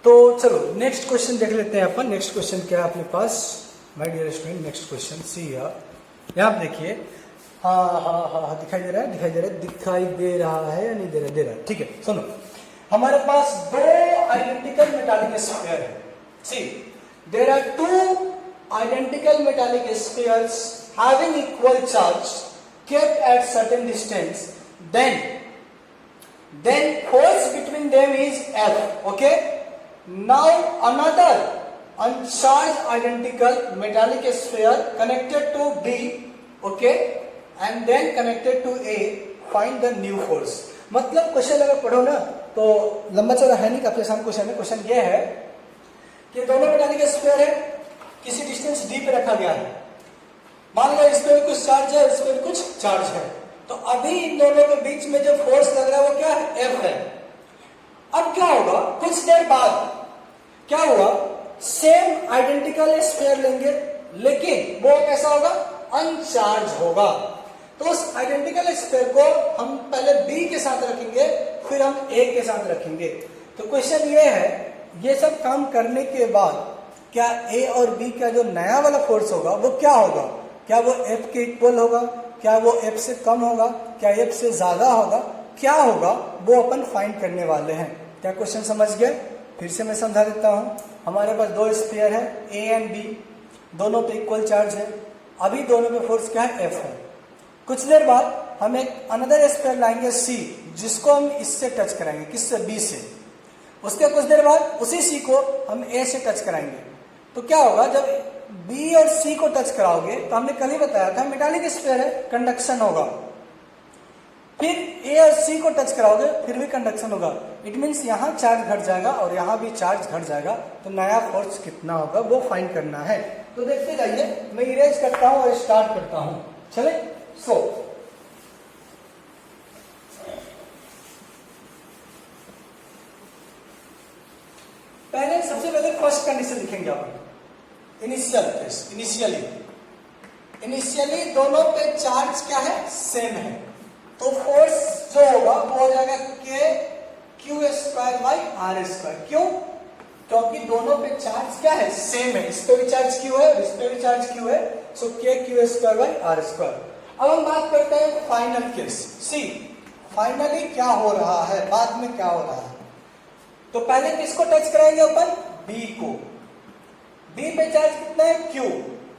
तो चलो next question देख लेते हैं अपन। नेक्स्ट क्वेश्चन क्या है अपने पास my dear student? Next question see यहाँ पे देखिए। हाँ दिखाई दे रहा है, दिखाई दे रहा है, दिखाई दे रहा है या नहीं दे रहा? दे रहा है, ठीक है। सुनो, हमारे पास दो आइडेंटिकल मेटालिक स्फीयर है। See there are two identical metallic spheres having equal charge kept at certain distance, then force between them is F. Okay, now another uncharged identical metallic sphere connected to B, okay, and then connected to A, find the new force. मतलब question अगर पढ़ो ना तो लंबा चौड़ा है नहीं, काफी आसान क्वेश्चन है। क्वेश्चन ये है कि दोनों मेटालिक स्फीयर है, किसी डिस्टेंस D पे रखा गया है। मान लो इस पे भी कुछ चार्ज है, इस पे भी कुछ चार्ज है, तो अभी इन दोनों के बीच में जो फोर्स लग रहा है वो क्या है? F है। अब क्या होगा, कुछ देर बाद क्या हुआ, सेम आइडेंटिकल स्फीयर लेंगे, लेकिन वो कैसा होगा? अनचार्ज होगा। तो उस आइडेंटिकल स्फीयर को हम पहले B के साथ रखेंगे, फिर हम A के साथ रखेंगे। तो क्वेश्चन ये है, ये सब काम करने के बाद क्या A और B का जो नया वाला फोर्स होगा वो क्या होगा? क्या वो F के इक्वल होगा? क्या वो F से कम होगा? क्या F से ज्यादा होगा? क्या होगा वो अपन फाइंड करने वाले हैं। क्या क्वेश्चन समझ गए? फिर से मैं समझा देता हूं। हमारे पास दो स्फीयर है A एंड B, दोनों पे इक्वल चार्ज है। अभी दोनों पे फोर्स क्या है? F है। कुछ देर बाद हम एक अनदर स्फीयर लाएंगे C, जिसको हम इससे टच कराएंगे। किससे? B से। उसके कुछ देर बाद उसी C को हम A से टच कराएंगे। तो क्या होगा, जब B और C को टच कराओगे तो हमने कल ही बताया था मेटालिक स्फीयर है, कंडक्शन होगा। फिर A और C को टच कराओगे फिर भी कंडक्शन होगा। इट मीन्स यहाँ चार्ज घट जाएगा और यहाँ भी चार्ज घट जाएगा। तो नया फोर्स कितना होगा वो फाइंड करना है। तो देखते जाइए, मैं इरेज करता हूँ और स्टार्ट करता हूँ। चले, सो पहले सबसे पहले फर्स्ट कंडीशन लिखेंगे आप। इनिशियली दोनों पे चार्ज क्या है? सेम है। तो फोर्स जो होगा वो हो जाएगा K Q square by R square. क्यों? क्योंकि दोनों पे चार्ज क्या है? सेम है। इस पे भी चार्ज Q है, इस पे भी चार्ज Q है। सो K Q square by R square. अब हम बात करते हैं फाइनल केस। सी फाइनली क्या हो रहा है, बाद में क्या हो रहा है। तो पहले किसको टच कराएंगे अपन? B को। B पे चार्ज कितना है? Q।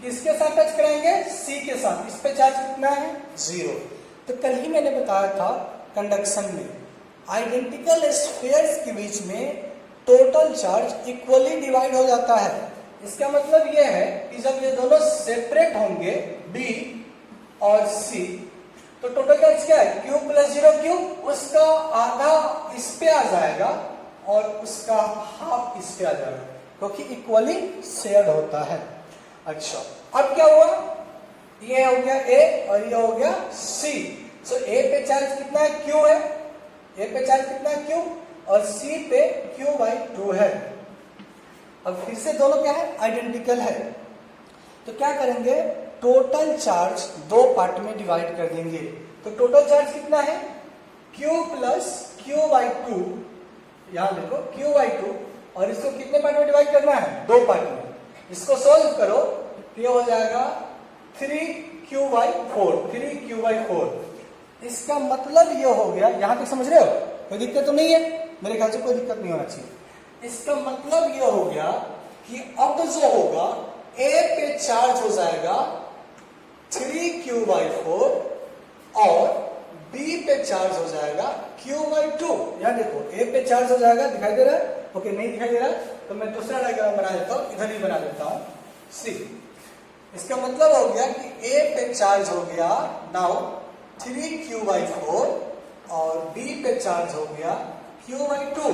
किसके साथ टच कराएंगे? C के साथ। इस पे चार्ज कितना है? 0। तो कल ही मैंने बताया था कंडक्शन में आइडेंटिकल स्फीयर्स के बीच में टोटल चार्ज इक्वली डिवाइड हो जाता है। इसका मतलब यह है कि जब ये दोनों सेपरेट होंगे B और C, तो टोटल चार्ज क्या है? Q plus 0 Q। उसका आधा इस पे आ जाएगा और उसका हाफ इस पे आ जाएगा, क्योंकि इक्वली शेयर्ड होता है। अच्छा, अब क्या हुआ? ये हो गया A और ये हो गया C। सो A पे चार्ज कितना है? Q है। A पे चार्ज कितना है? Q। और C पे Q बाई 2 है। अब फिर से दोनों क्या है? आइडेंटिकल है। तो क्या करेंगे? टोटल चार्ज दो पार्ट में डिवाइड कर देंगे। तो टोटल चार्ज कितना है? Q plus Q by 2। यहां देखो Q बाई 2, और इसको कितने पार्ट में डिवाइड करना है? दो पार्ट में। इसको सॉल्व करो तो ये हो जाएगा 3Q बाई 4। 3Q by 4। इसका मतलब ये हो गया, यहां तक समझ रहे हो? कोई दिक्कत तो नहीं है? मेरे ख्याल से कोई दिक्कत नहीं होना चाहिए। इसका मतलब ये हो गया कि अब जो होगा A पे चार्ज हो जाएगा 3Q बाई 4 और B पे चार्ज हो जाएगा Q बाई 2। यहां देखो A पे चार्ज हो जाएगा, दिखाई दे रहा है? ओके, नहीं दिखाई दे रहा तो मैं दूसरा डायग्राम बना देता हूं, इधर ही बना देता हूं। सी इसका मतलब हो गया कि A पे चार्ज हो गया नाउ 3Q बाई 4 और B पे चार्ज हो गया Q बाई 2।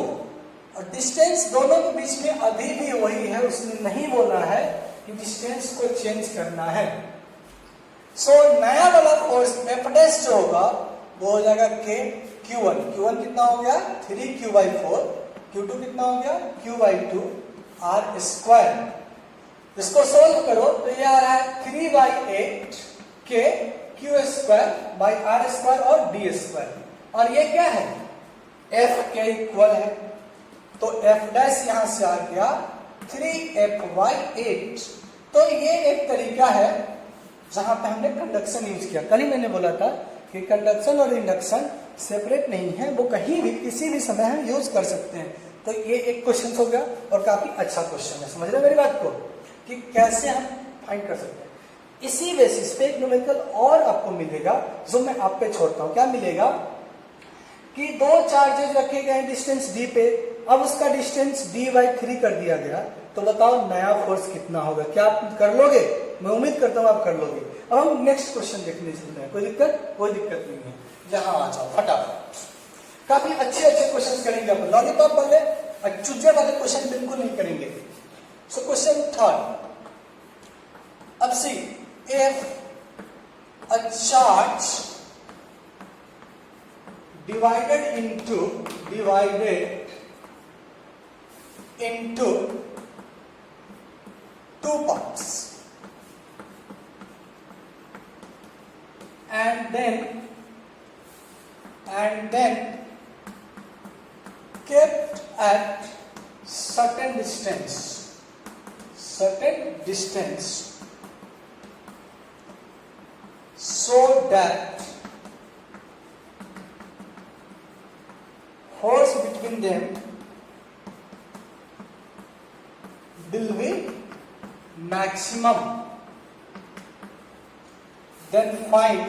और डिस्टेंस दोनों के बीच में अभी भी वही है, उसने नहीं बोला है कि डिस्टेंस को चेंज करना है। सो नया वाला फोर्स F डैश जो होगा वो हो जाएगा K Q1। Q1 कितना हो गया? 3Q by 4। Q2 कितना हो गया? Q by 2 R square. इसको सोल्व करो तो ये आ रहा है 3 by 8 K Q square by R square और D स्क्वायर। और ये क्या है? F के इक्वल है। तो एफ डैश यहां से आ गया 3f/8। तो ये एक तरीका है जहां पे हमने कंडक्शन यूज किया। कल ही मैंने बोला था कि कंडक्शन और इंडक्शन सेपरेट नहीं है, वो कहीं भी किसी भी समय हम यूज कर सकते हैं। तो ये एक क्वेश्चन हो गया और काफी अच्छा क्वेश्चन है। समझ रहे मेरी बात को कि कैसे हम फाइंड कर सकते हैं। इसी बेसिस पे एक न्यूमेरिकल और आपको मिलेगा जो मैं आप पे छोड़ता हूं। क्या मिलेगा कि दो चार्जेस रखे गए डिस्टेंस डी पे, अब उसका डिस्टेंस d/3 कर दिया गया, तो बताओ नया फोर्स कितना होगा। क्या आप कर लोगे? मैं उम्मीद करता हूं आप कर लोगे। अब हम नेक्स्ट क्वेश्चन देखने चलते हैं। कोई दिक्कत? कोई दिक्कत नहीं है, जहां आ जाओ फटाफट। काफी अच्छे अच्छे क्वेश्चन करेंगे अपन। लॉलीपॉप वाले चुजे वाले क्वेश्चन बिल्कुल नहीं करेंगे। सो क्वेश्चन थर्ड, अब सी if a charge divided into two parts and then kept at certain distance so that force between them will be maximum, then find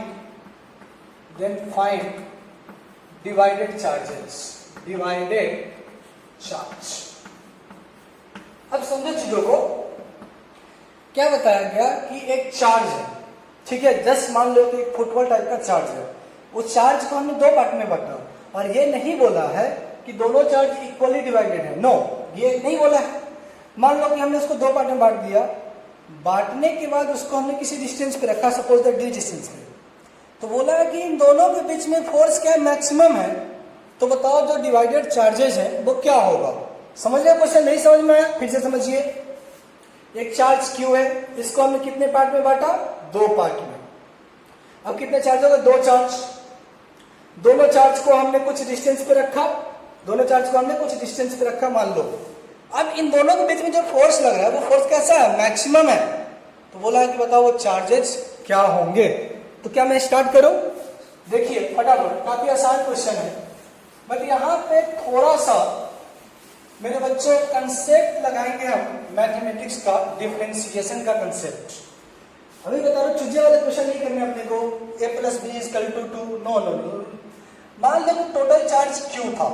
divided charge। अब समझो चीजों को। क्या बताया गया कि एक चार्ज है, ठीक है, जस्ट मान लो कि एक फुटबॉल टाइप का चार्ज है। उस चार्ज को हमने दो पार्ट में बांटा और ये नहीं बोला है कि दोनों चार्ज इक्वली डिवाइडेड है। नो, ये नहीं बोला है। मान लो कि हमने उसको दो पार्ट में बांट दिया, बांटने के बाद उसको हमने किसी डिस्टेंस पे रखा, सपोज दैट डी डिस्टेंस पे, तो बोला है कि इन दोनों के बीच में फोर्स क्या मैक्सिमम है। तो बताओ जो डिवाइडेड चार्जेस है वो क्या होगा। समझ रहे क्वेश्चन? नहीं समझ में आया? फिर से समझिए। एक चार्ज क्यू है, इसको हमने कितने पार्ट में बांटा? दो पार्ट में। अब कितने चार्ज होगा? दो चार्ज। दोनों चार्ज को हमने कुछ डिस्टेंस पे रखा, मान लो। अब इन दोनों के बीच में जो फोर्स लग रहा है वो फोर्स कैसा है? मैक्सिमम है। तो बोला है कि बताओ वो चार्जेस क्या होंगे। तो क्या मैं स्टार्ट करूं? देखिए फटाफट, काफी आसान क्वेश्चन है, बट यहां पे थोड़ा सा मेरे बच्चों कंसेप्ट लगाएंगे हम मैथमेटिक्स का, डिफरेंशिएशन का कंसेप्ट। अभी बता रहा हूं, चुजे वाले क्वेश्चन नहीं करने अपने को। a + b = 2, no. मान लो टोटल चार्ज q था,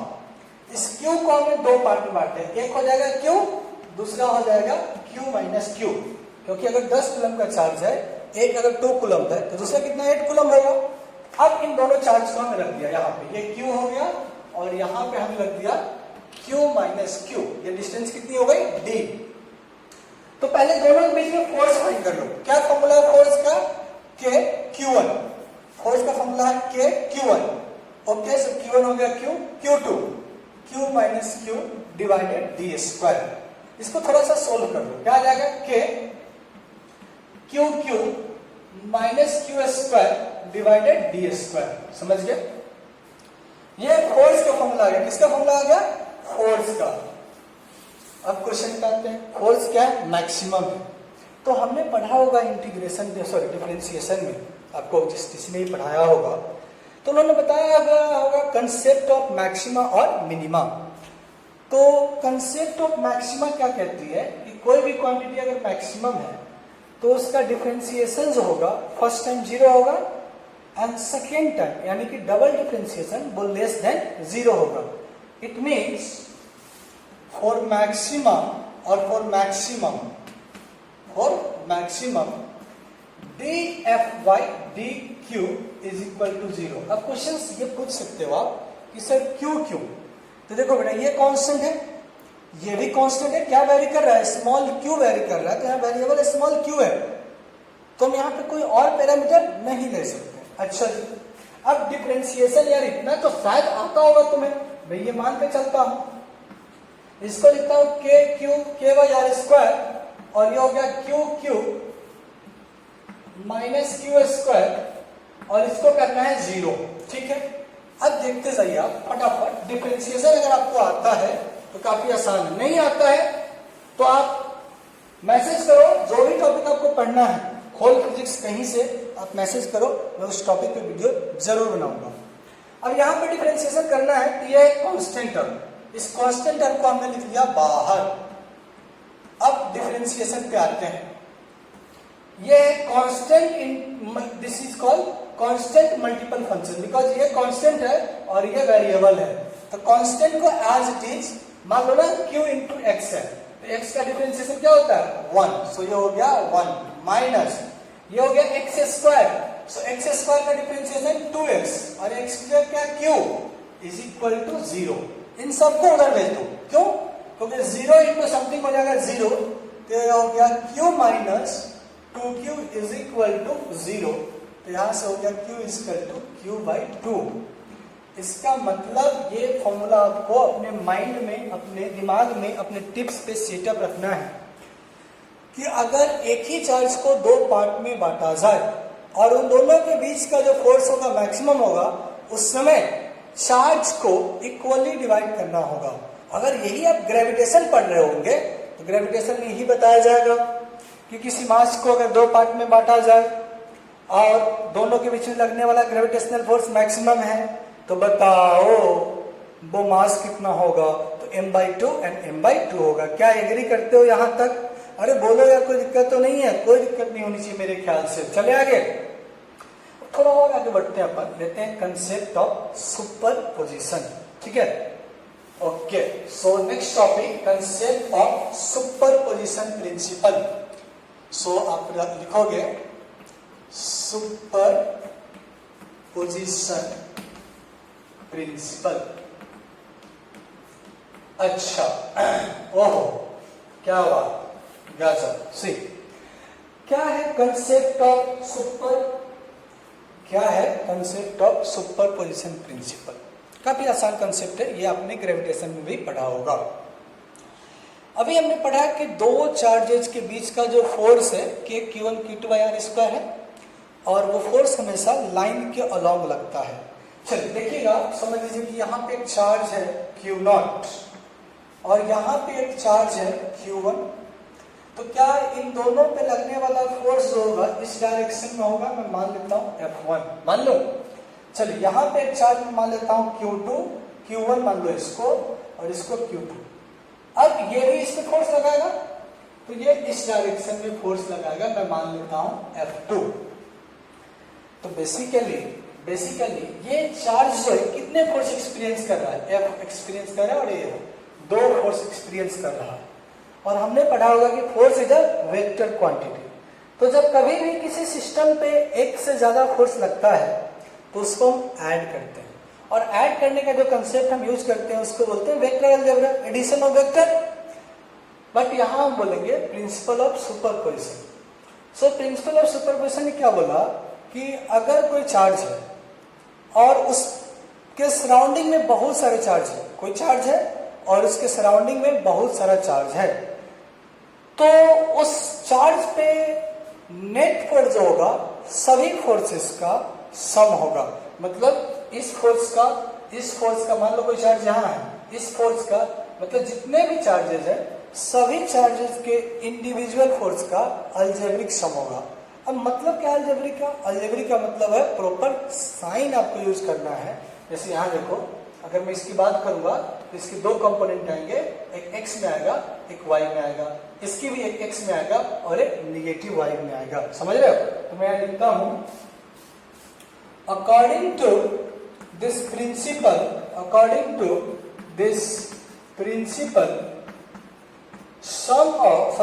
इस q को हमने दो पार्ट में बांटे। एक हो जाएगा q, दूसरा हो जाएगा q - q, क्योंकि अगर 10 कूलम का चार्ज है, एक अगर 2 कूलम है तो दूसरा कितना 8 कूलम होगा। अब इन दोनों चार्ज को हमने रख दिया यहाँ पे, ये q हो गया और यहाँ पे हमने रख दिया q - q। ये डिस्टेंस कितनी हो गई? d। तो पहले दोनों के बीच में फोर्स फाइंड कर लो। क्या फॉर्मूला है फोर्स का? K/Q1। फोर्स का फॉर्मूला है K/Q1। ओके, सो Q1 हो गया Q2, q - q divided d²। इसको थोड़ा सा सोल्व कर लो। क्या आ जाएगा? K/Q - q² divided d²। समझ गए? ये फोर्स का फॉर्मूला आ गया। किसका फॉर्मूला आ गया? फोर्स का। अब क्वेश्चन पे आते हैं। फोर्स क्या है? मैक्सिमम है। तो हमने पढ़ा होगा डिफरेंशिएशन में, आपको किसी ने पढ़ाया होगा, तो उन्होंने बताया होगा कंसेप्ट ऑफ मैक्सिमा और मिनिमा। तो कंसेप्ट ऑफ मैक्सिमा क्या कहती है कि कोई भी क्वांटिटी अगर मैक्सिमम है तो उसका डिफरेंशिएशन जो होगा फर्स्ट टाइम 0 होगा एंड सेकेंड टाइम यानी कि डबल डिफरेंशिएशन वो लेस देन 0 होगा। It means for maximum dF/dq = 0। अब क्वेश्चन ये पूछ सकते हो आप कि सर क्यों? तो देखो बेटा, ये कांस्टेंट है, ये भी कांस्टेंट है। क्या वेरी कर रहा है? स्मॉल q वेरी कर रहा है, तो यहाँ वेरिएबल स्मॉल q है, तो हम यहाँ पे कोई और पैरामीटर नहीं ले सकते। अच्छा जी, अब डिफरेंशिएशन यार इतना तो शायद आता होगा तुम्हें, मैं ये मान के चलता हूं। इसको लिखता हूं k/r² और ये हो गया q - q² और इसको करना है 0। ठीक है, अब देखते जाइए आप फटाफट। डिफरेंशिएशन अगर आपको आता है तो काफी आसान है। नहीं आता है तो आप मैसेज करो, जो भी टॉपिक आपको पढ़ना है होल फिजिक्स कहीं से आप मैसेज करो, मैं उस टॉपिक पे वीडियो जरूर बनाऊंगा। अब यहाँ पे डिफरेंशिएशन करना है तो ये कांस्टेंट टर्म, इस कांस्टेंट टर्म को हमने लिख लिया बाहर। अब डिफरेंशिएशन पे आते हैं। ये constant in this is called constant multiple function, because ये कांस्टेंट है और ये वेरिएबल है। तो कांस्टेंट को एज इट इज मान लो ना q इंटू एक्स है, तो x का डिफरेंशिएशन क्या होता है 1, सो ये हो गया 1 माइनस ये हो गया एक्स स्क्वायर, सो एक्स स्क्वायर का डिफरेंशिएशन 2x और x स्क्वायर क्या q इज इक्वल टू 0। इन सबको उधर भेज दो, क्यों? क्योंकि 0 इंटू समथिंग हो जाएगा 0, तो ये हो गया q minus 2q is equal to 0। तो यहां से हो गया q is equal to q by 2। इसका मतलब ये फॉर्मूला आपको अपने माइंड में, अपने दिमाग में, अपने टिप्स पे सेटअप रखना है कि अगर एक ही चार्ज को दो पार्ट में बांटा जाए और उन दोनों के बीच का जो फोर्स होगा मैक्सिमम होगा, उस समय चार्ज को इक्वली डिवाइड करना होगा। अगर यही आप ग्रेविटेशन पढ़ रहे होंगे तो ग्रेविटेशन में यही बताया जाएगा कि किसी मास को अगर दो पार्ट में बांटा जाए और दोनों के बीच में लगने वाला ग्रेविटेशनल फोर्स मैक्सिमम है, तो बताओ वो मास कितना होगा? तो m/2 एंड m/2 होगा। क्या एग्री करते हो यहाँ तक? अरे बोलो यार, कोई दिक्कत तो नहीं है? कोई दिक्कत नहीं होनी चाहिए मेरे ख्याल से। चले आगे, थोड़ा और आगे बढ़ते हैं, अपन लेते हैं कंसेप्ट ऑफ सुपरपोजिशन। ठीक है, okay. So next topic concept of superposition principle. So आप लिखोगे सुपरपोजिशन प्रिंसिपल। अच्छा, ओहो क्या हुआ, गजब। सी क्या है कंसेप्ट ऑफ सुपरपोजिशन प्रिंसिपल? काफी आसान कंसेप्ट है, ये आपने ग्रेविटेशन में भी पढ़ा होगा। अभी हमने पढ़ा कि दो चार्जेस के बीच का जो फोर्स है कि q1 q2 by r square है और वो फोर्स हमेशा लाइन के अलोंग लगता है। चलिए देखिएगा, समझ लीजिए कि यहाँ पे एक चार्ज है q0 और यहाँ पे एक चार्ज है q1, तो क्या इन दोनों पे लगने वाला फोर्स जो होगा इस डायरेक्शन में होगा? मैं मान लेता हूँ F1 मान लो। चलिए यहाँ पे एक चार्ज में मान लेता हूँ q2, q1 मान लो इसको और इसको q2। अब ये भी इस पे फोर्स लगाएगा, तो ये इस डायरेक्शन में फोर्स लगाएगा, मैं मान लेता हूँ F2। तो बेसिकली ये चार्ज जो है कितने फोर्स एक्सपीरियंस कर रहा है? F एक्सपीरियंस कर रहा है और ये दो फोर्स एक्सपीरियंस कर रहा है। और हमने पढ़ा होगा कि force is a vector quantity. तो जब कभी भी किसी सिस्टम पे एक से ज्यादा फोर्स लगता है तो उसको हम ऐड करते हैं, और ऐड करने का जो कंसेप्ट हम यूज करते हैं उसको बोलते हैं vector algebra, addition of vector. But यहां हम बोलेंगे principle of superposition. So principle of superposition ने क्या बोला कि अगर कोई चार्ज है और उसके सराउंडिंग में बहुत सारे चार्ज है, कोई चार्ज है और उसके सराउंडिंग में बहुत सारा चार्ज है, तो उस चार्ज पे नेट फोर्स जो होगा सभी फोर्सेस का सम होगा। मतलब इस फोर्स का मान लो कोई चार्ज यहाँ है, इस फोर्स का मतलब जितने भी चार्जेस है सभी चार्जेस के इंडिविजुअल फोर्स का अलजेब्रिक सम होगा। अब मतलब क्या अलजेब्रिक का? अलजेब्रिक का मतलब है प्रॉपर साइन आपको यूज करना है। जैसे यहाँ देखो, अगर मैं इसकी बात करूंगा तो इसके दो कंपोनेंट आएंगे, एक x में आएगा एक y में आएगा, इसकी भी एक x में आएगा और एक निगेटिव y में आएगा। समझ रहे हो? तो मैं यहाँ लिखता हूं according to this principle sum of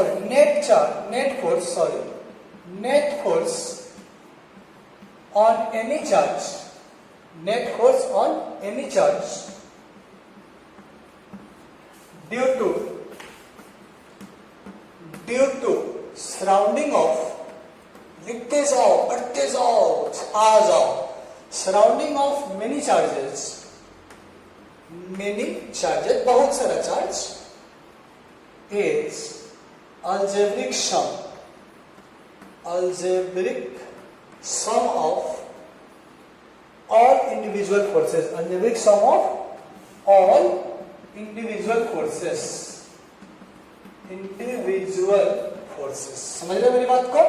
net force on any charge due to surrounding of, लिखते जाओ surrounding of many charges, बहुत सारा charge is algebraic sum of all individual forces, algebraic sum of all individual forces, individual forces. समझ रहे हो मेरी बात को?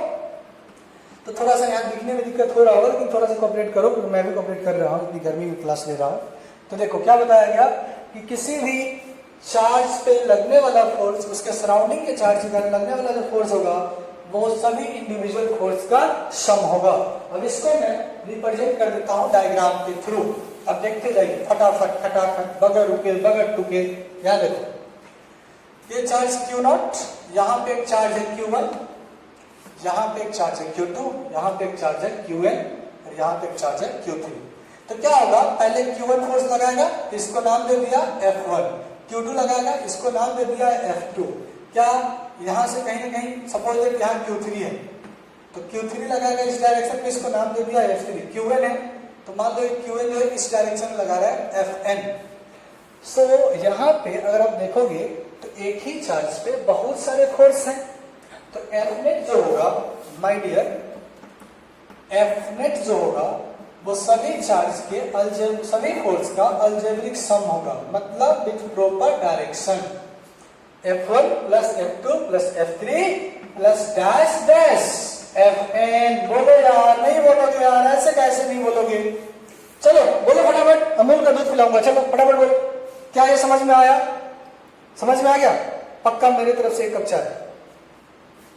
तो थोड़ा सा यहाँ दिखने में दिक्कत हो रहा होगा, लेकिन थोड़ा सा कोऑपरेट करो, क्योंकि मैं भी कोऑपरेट कर रहा हूँ, इतनी गर्मी में क्लास ले रहा हूँ। तो देखो क्या बताया गया कि किसी भी चार्ज पे लगने वाला फोर्स, उसके सराउंडिंग के चार्ज के कारण लगने वाला जो फोर्स होगा वो सभी इंडिविजुअल फोर्स का सम होगा। अब इसको मैं रिप्रेजेंट कर देता हूँ डायग्राम के थ्रू। अब देखते जाइए फटाफट फटाफट, बगैर रुके बगैर टुके। यहाँ देखो ये चार्ज Q0, यहाँ पे एक चार्ज है Q1, यहाँ पे एक चार्ज है Q2, यहाँ पे एक चार्ज है Qn और यहाँ पे एक चार्ज है Q3। तो क्या होगा, पहले Q1 फोर्स लगाएगा, इसको नाम दे दिया F1, Q2 लगाएगा, इसको नाम दे दिया F2। क्या यहाँ से कहीं ना कहीं सपोज दैट यहाँ Q3 है, तो Q3 लगाएगा इस डायरेक्शन में, इसको नाम दे दिया F3। Qn है तो मान लो Qn जो है इस डायरेक्शन में लगा रहा है Fn। सो यहाँ पे अगर आप देखोगे तो एक ही चार्ज पे बहुत सारे फोर्स हैं, तो Fnet जो होगा माय डियर, Fnet जो होगा वो सभी चार्ज के सभी फोर्स का अलजेब्रिक सम होगा, मतलब with proper direction. F1 plus F2 plus F3 plus dash dash Fn। बोलो यार, नहीं बोलोगे यार, ऐसे कैसे नहीं बोलोगे? चलो बोलो फटाफट, अमूल का दूध पिलाऊंगा, चलो फटाफट बोलो। क्या ये समझ में आया? समझ में आ गया? पक्का मेरी तरफ से 1 कप चाय।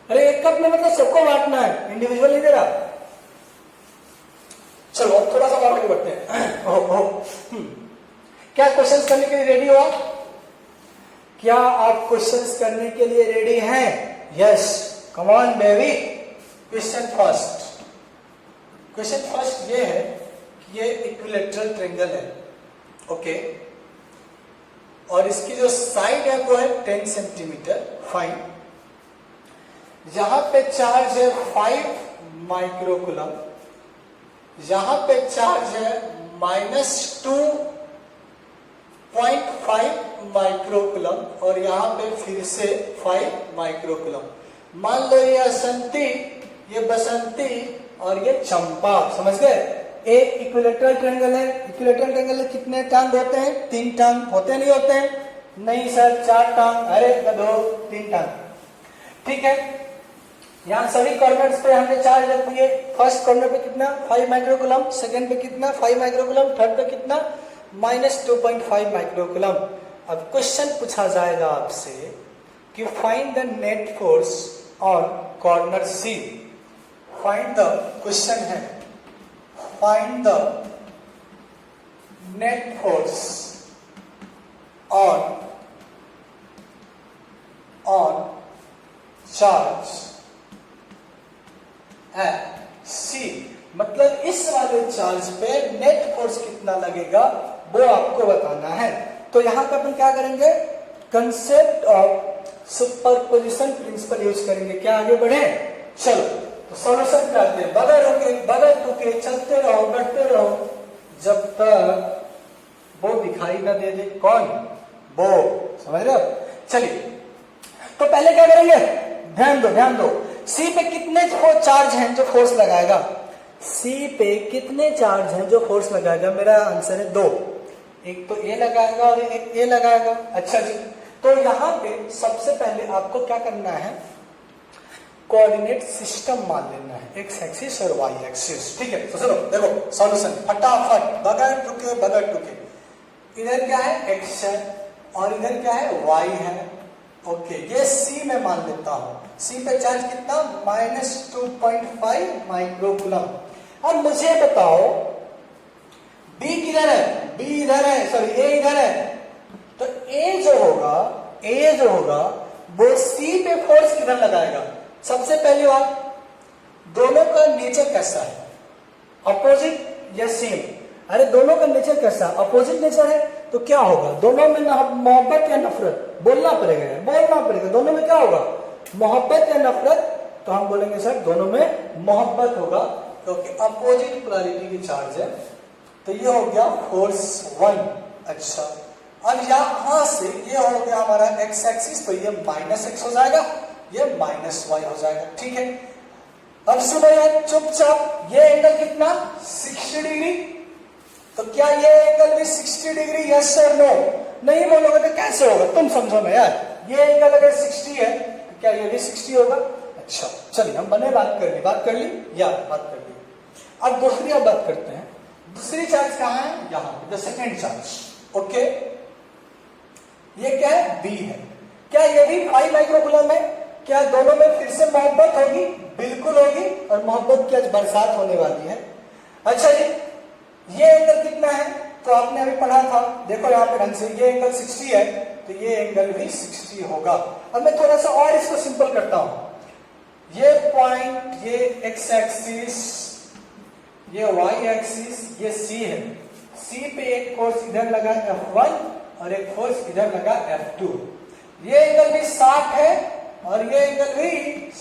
अरे 1 कप में मतलब सबको बांटना है, इंडिविजुअल नहीं दे रहा। चलो अब थोड़ा सा और आगे बढ़ते हैं। क्या क्वेश्चंस करने के लिए रेडी हो आप? क्या आप क्वेश्चंस करने के लिए रेडी हैं? Yes, come on baby. Question first, question first ये है कि ये इक्विलैटरल ट्रायंगल है, ओके, और इसकी जो साइड है वो है 10 सेंटीमीटर। फाइन। यहां पे चार्ज है 5 माइक्रोकूलम, यहां पे चार्ज है -2.5 माइक्रोकूलम और यहां पे फिर से 5 माइक्रोकूलम। मान लो ये असंती, ये बसंती और ये चंपा। समझ गए? एक इक्विलैटरल ट्रायंगल है। इक्विलैटरल ट्रायंगल में कितने टांग होते हैं? 3 टांग होते नहीं होते हैं? नहीं सर, 4 टांग। अरे गधो, 3 टांग। ठीक है, यहाँ सभी कॉर्नर्स पे हमने चार्ज रख दिए। फर्स्ट कॉर्नर पे कितना? 5 माइक्रोकूलम, सेकंड पे कितना? 5 माइक्रोकूलम, थर्ड पे कितना? -2.5 माइक्रोकूलम। अब क्वेश्चन पूछा जाएगा आपसे कि find the net force on corner C. Find the, question है find the net force on charge C. मतलब इस वाले चार्ज पे नेट फोर्स कितना लगेगा वो आपको बताना है। तो यहां पर अपन क्या करेंगे? Concept of superposition principal use करेंगे। क्या आगे बढ़े? चलो तो सॉल्यूशन करते हैं। बगैर रुके चलते रहो, बढ़ते रहो जब तक वो दिखाई ना दे दे। कौन? वो। समझ रहे हो? चलिए तो पहले क्या करेंगे? ध्यान दो। सी पे कितने चार्ज हैं जो फोर्स लगाएगा? सी पे कितने चार्ज हैं जो फोर्स लगाएगा? मेरा आंसर है 2। एक तो ए लगाएगा और एक ए लगाएगा। अच्छा जी, तो यहाँ पे सबसे पहले आपको क्या करना है? कोऑर्डिनेट सिस्टम मान लेना है, एक्स एक्सिस और वाई एक्सिस। ठीक है, तो चलो देखो सॉल्यूशन फटाफट, बगैर टुके। इधर क्या है? एक्स है और इधर क्या है? वाई है। ओके, ये सी में मान लेता हूं। सी पे चार्ज कितना? -2.5 माइक्रोकूलम। अब मुझे बताओ बी किधर है? बी इधर है, सॉरी ए इधर है। तो ए जो होगा वो सी पे फोर्स किधर लगाएगा? सबसे पहली बात, दोनों का नेचर कैसा है? अपोजिट या सेम? अरे दोनों का नेचर कैसा? अपोजिट नेचर है। तो क्या होगा? दोनों में मोहब्बत या नफरत? बोलना पड़ेगा। दोनों में क्या होगा? मोहब्बत या नफरत? तो हम बोलेंगे सर दोनों में मोहब्बत होगा, क्योंकि अपोजिट पोलैरिटी की चार्ज है। तो ये हो गया फोर्स 1। अच्छा, अब यहां से ये हो गया हमारा एक्स एक्सिस, तो ये -x हो जाएगा, ये -y हो जाएगा। ठीक है, अब सुनो यार चुपचाप, ये एंगल कितना? 60 डिग्री। तो क्या ये एंगल भी 60 डिग्री? Yes sir no? नहीं बोलोगे तो कैसे होगा, तुम समझो ना यार। ये एंगल अगर 60 है तो क्या ये भी 60 होगा? अच्छा चलिए हम बने बात कर ली बात कर ली। अब दूसरी अब बात करते हैं। दूसरी चार्ज कहाँ है? यहाँ, द सेकेंड चार्ज। ओके, ये क्या है? बी है। क्या ये भी 5 माइक्रोकूलम है? क्या दोनों में फिर से मोहब्बत होगी? बिल्कुल होगी, और मोहब्बत की आज बरसात होने वाली है। अच्छा जी, ये एंगल कितना है? तो आपने अभी पढ़ा था, देखो यहाँ पे ढंग से, ये एंगल 60 है तो ये एंगल भी 60 होगा। अब मैं थोड़ा सा और इसको सिंपल करता हूं। ये पॉइंट, ये एक्स एक्सिस, ये वाई एक्सिस, ये सी है। सी पे एक फोर्स इधर लगा F1 और एक फोर्स इधर लगा F2। ये एंगल भी 60 है और ये एंगल भी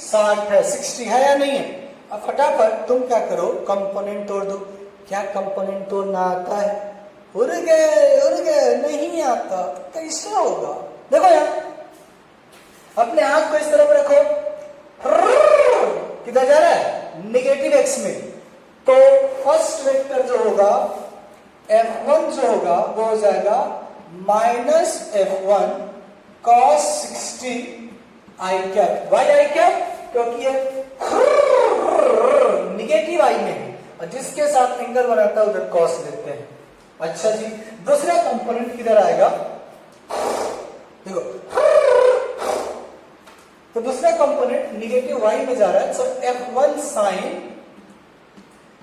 60 है। 60 है या नहीं है? अब फटाफट तुम क्या करो, कंपोनेंट तोड़ दो। क्या कंपोनेंट तोड़ना आता है? उड़ गए, नहीं आता, कैसे होगा? देखो यार, अपने हाथ को इस तरफ रखो, किधर जा रहा है? नेगेटिव एक्स में। तो फर्स्ट वेक्टर जो होगा F1 जो होगा वो हो जाएगा -F1 cos 60 आई कैप। वाई आई कैप? क्योंकि ये निगेटिव आई में है और जिसके साथ एंगल बनाता है उधर कॉस लेते हैं। अच्छा जी, दूसरा कंपोनेंट किधर आएगा? देखो, तो दूसरा कंपोनेंट निगेटिव वाई में जा रहा है। सो F1 साइन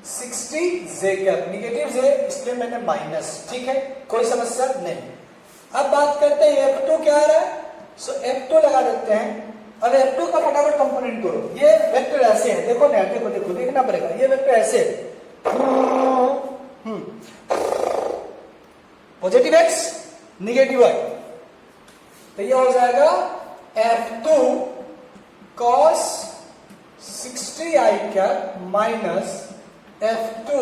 60 जे कैप, निगेटिव जे इसलिए मैंने माइनस, ठीक है, कोई समस्या नहीं। अब बात करते हैं F2 क्या आ रहा है? सो F2 लगा देते हैं। अब F2 का फटाफट कंपोनेंट करो। ये वेक्टर ऐसे है, देखो ना, देखो देखना पड़ेगा। ये वेक्टर ऐसे है, पॉजिटिव एक्स निगेटिव वाई, तो ये हो जाएगा F2 cos 60 आई कैप माइनस F2